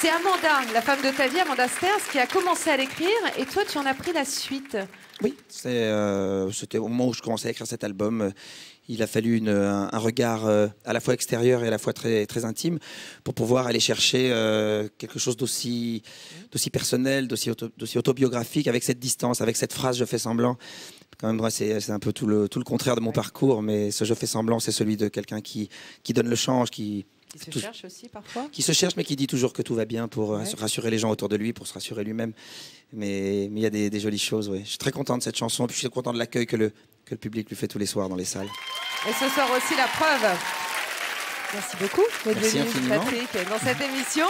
c'est Amanda, la femme de ta vie, Amanda Sters, qui a commencé à l'écrire. Et toi, tu en as pris la suite. Oui, c'était au moment où je commençais à écrire cet album. Il a fallu un regard à la fois extérieur et à la fois très, très intime pour pouvoir aller chercher quelque chose d'aussi personnel, d'aussi autobiographique, avec cette distance, avec cette phrase « je fais semblant ». Quand même, moi, c'est un peu tout le contraire de mon parcours, mais ce « je fais semblant », c'est celui de quelqu'un qui donne le change, qui se cherche aussi parfois. Qui se cherche, mais qui dit toujours que tout va bien pour rassurer les gens autour de lui, pour se rassurer lui-même. Mais il y a des jolies choses, oui. Je suis très content de cette chanson, puis je suis content de l'accueil que le public lui fait tous les soirs dans les salles. Et ce soir aussi, la preuve. Merci beaucoup d'être venu, Patrick, dans cette émission.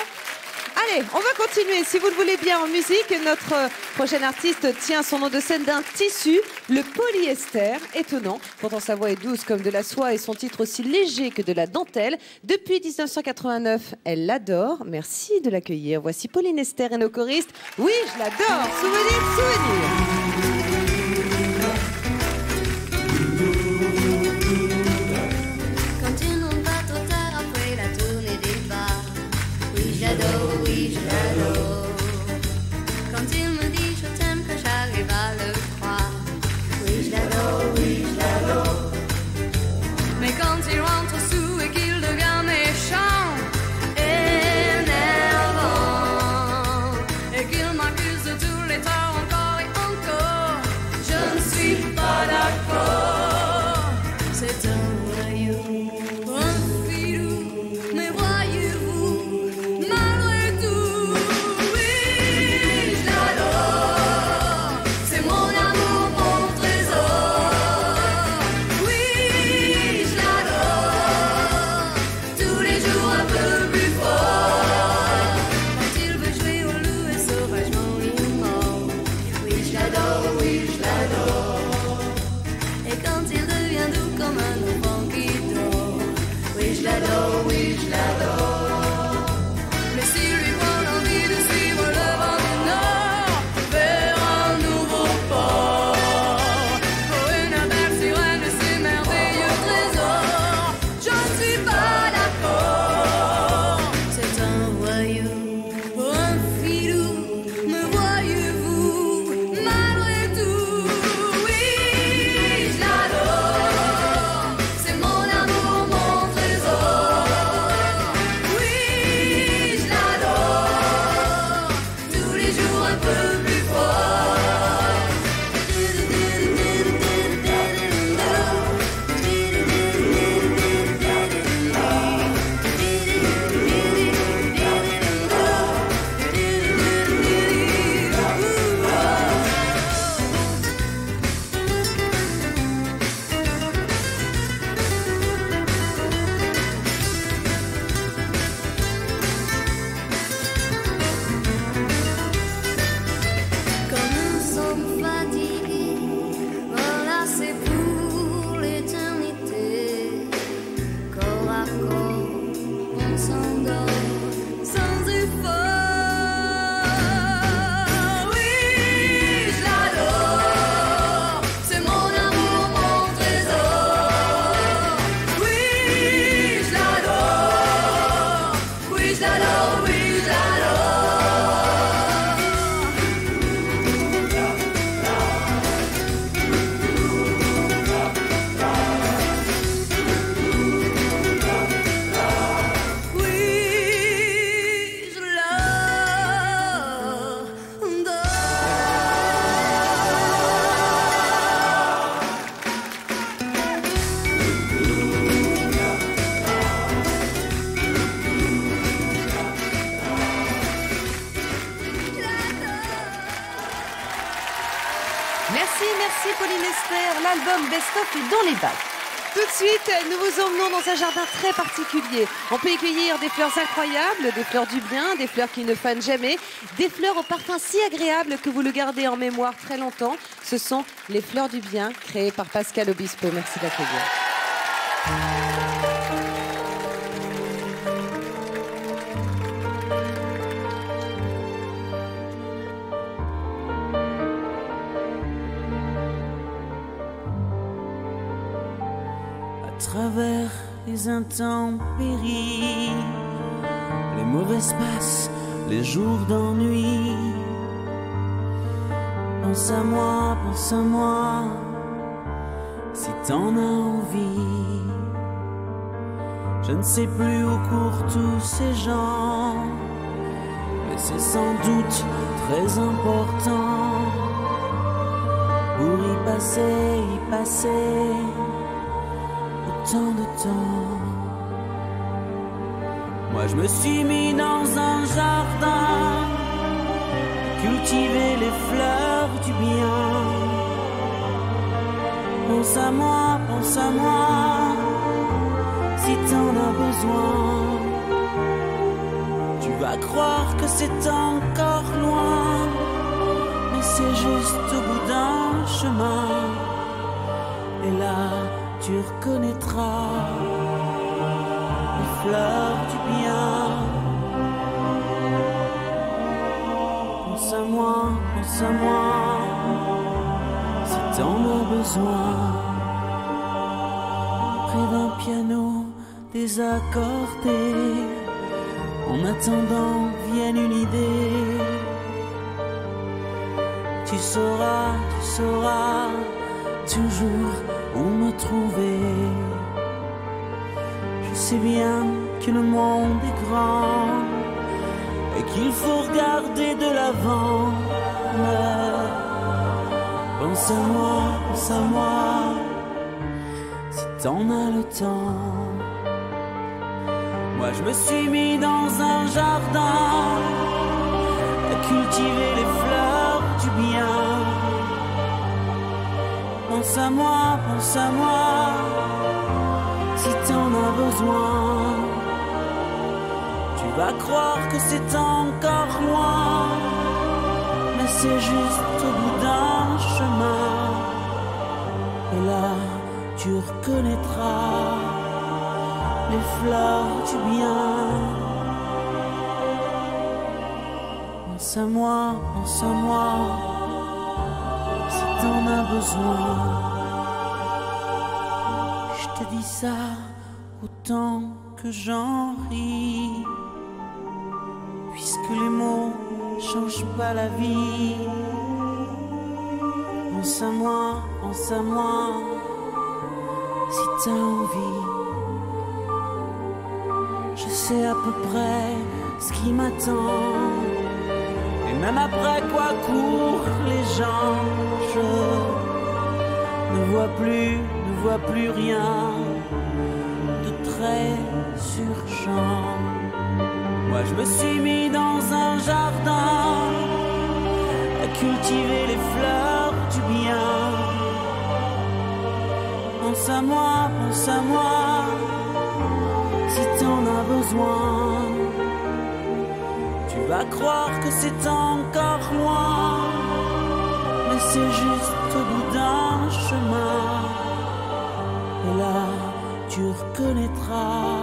Allez, on va continuer, si vous le voulez bien, en musique. Notre prochain artiste tient son nom de scène d'un tissu, le polyester. Étonnant, pourtant sa voix est douce comme de la soie et son titre aussi léger que de la dentelle. Depuis 1989, elle l'adore. Merci de l'accueillir. Voici Pauline Esther et nos choristes. Oui, je l'adore. Souvenir, souvenir. J'adore, oui, je l'adore. Quand il me dit je t'aime, que j'arrive à le croire. Oui, je l'adore, oui, je l'adore. Mais quand il rentre sous et qu'il devient méchant, énervant, et qu'il m'accuse de tous les torts encore et encore, je ne suis pas d'accord. C'est un voyou, un filou, mais voyez-vous, malgré tout, oui, je l'adore. C'est mon amour, mon trésor. Oui, je l'adore. Tous les jours un peu plus fort. Quand il veut jouer au loup et sauvagement il mord. Oui, je l'adore, oui, je l'adore. Et quand il devient doux comme un enfant qui dort. Oui, je l'adore, oui, je l'adore. Mais s'il lui prend l'envie de suivre le vent du nord vers un nouveau port, pour une belle sirène et ses merveilleux trésors, je ne suis pas d'accord. C'est un voyou, un filou, me voyez-vous, malgré tout, oui, je l'adore. C'est mon amour, mon trésor. Merci Pauline Esther. L'album Best of est dans les bacs. Tout de suite, nous vous emmenons dans un jardin très particulier. On peut y cueillir des fleurs incroyables, des fleurs du bien, des fleurs qui ne fanent jamais, des fleurs au parfum si agréable que vous le gardez en mémoire très longtemps. Ce sont les fleurs du bien créées par Pascal Obispo. Merci d'accueillir. À travers les intempéries, les mauvais passes, les jours d'ennui. Pense à moi, si t'en as envie. Je ne sais plus où courent tous ces gens, mais c'est sans doute très important pour y passer autant de temps. Moi je me suis mis dans un jardin, cultiver les fleurs du bien. Pense à moi, si t'en as besoin. Tu vas croire que c'est encore loin, mais c'est juste au bout d'un chemin. Et là tu reconnaîtras les fleurs du bien. Pense à moi, si t'en as besoin. Près d'un piano désaccordé, en attendant vienne une idée. Tu sauras toujours où me trouver. Je sais bien que le monde est grand et qu'il faut regarder de l'avant. Mais pense à moi, si t'en as le temps. Moi je me suis mis dans un jardin à cultiver les fleurs du bien. Pense à moi, si t'en as besoin. Tu vas croire que c'est encore loin, mais c'est juste au bout d'un chemin. Et là, tu reconnaîtras les fleurs du bien. Pense à moi, si t'en as besoin. Je te dis ça autant que j'en ris, puisque les mots changent pas la vie. Pense à moi, si t'as envie. Je sais à peu près ce qui m'attend, et même après quoi courent les gens. Je ne vois plus rien de très urgent. Moi je me suis mis dans un jardin à cultiver les fleurs du bien. Pense à moi, si t'en as besoin. Tu vas croire que c'est encore loin, mais c'est juste au bout d'un chemin. Et là, tu reconnaîtras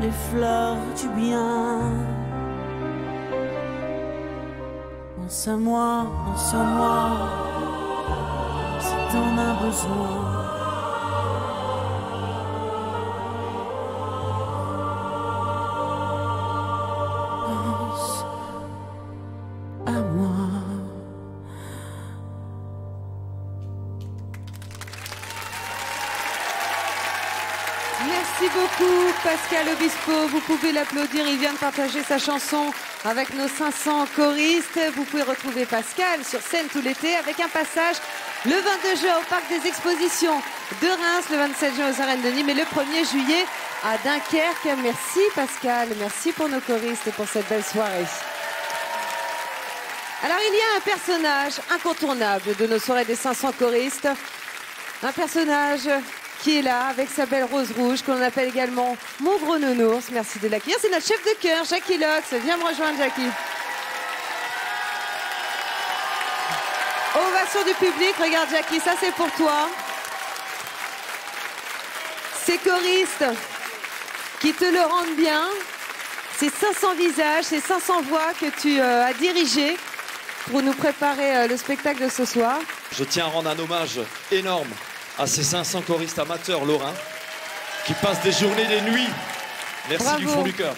les fleurs du bien. Pense à moi, si t'en as besoin. Pense à moi. Merci beaucoup Pascal Obispo, vous pouvez l'applaudir, il vient de partager sa chanson avec nos 500 choristes. Vous pouvez retrouver Pascal sur scène tout l'été avec un passage le 22 juin au Parc des Expositions de Reims, le 27 juin aux Arènes de Nîmes et le 1er juillet à Dunkerque. Merci Pascal, merci pour nos choristes et pour cette belle soirée. Alors, il y a un personnage incontournable de nos soirées des 500 choristes. Un personnage qui est là avec sa belle rose rouge, qu'on appelle également mon gros nounours. Merci de l'accueillir. C'est notre chef de chœur, Jackie Lox. Viens me rejoindre, Jackie. Ovation du public. Regarde, Jackie, ça c'est pour toi. Ces choristes qui te le rendent bien. Ces 500 visages, ces 500 voix que tu as dirigées pour nous préparer le spectacle de ce soir. Je tiens à rendre un hommage énorme à ces 500 choristes amateurs lorrains qui passent des journées, des nuits. Merci. Bravo. Du fond du cœur.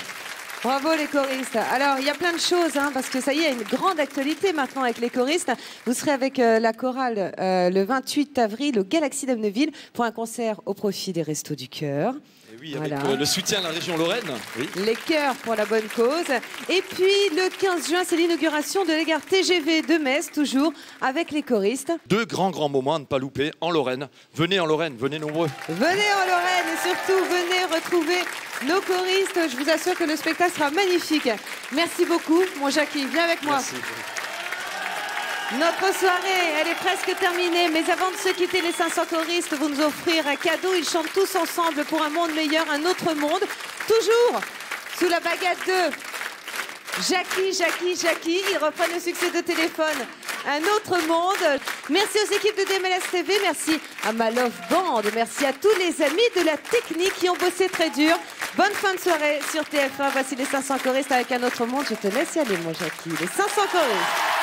Bravo les choristes. Alors, il y a plein de choses, hein, parce que ça y est, il y a une grande actualité maintenant avec les choristes. Vous serez avec la chorale le 28 avril au Galaxy d'Amneville pour un concert au profit des Restos du Cœur. Et oui, avec le soutien de la région Lorraine. Oui. Les chœurs pour la bonne cause. Et puis, le 15 juin, c'est l'inauguration de la gare TGV de Metz, toujours avec les choristes. Deux grands moments à ne pas louper en Lorraine. Venez en Lorraine, venez nombreux. Venez en Lorraine et surtout, venez retrouver nos choristes. Je vous assure que le spectacle sera magnifique. Merci beaucoup, mon Jackie. Viens avec moi. Merci. Notre soirée, elle est presque terminée, mais avant de se quitter, les 500 choristes vont nous offrir un cadeau. Ils chantent tous ensemble pour un monde meilleur, un autre monde. Toujours sous la baguette de Jackie, Jackie, Jackie. Ils reprennent le succès de Téléphone, un autre monde. Merci aux équipes de DMLS TV, merci à ma Love Band, merci à tous les amis de la technique qui ont bossé très dur. Bonne fin de soirée sur TF1. Voici les 500 choristes avec un autre monde. Je te laisse y aller, mon Jackie. Les 500 choristes.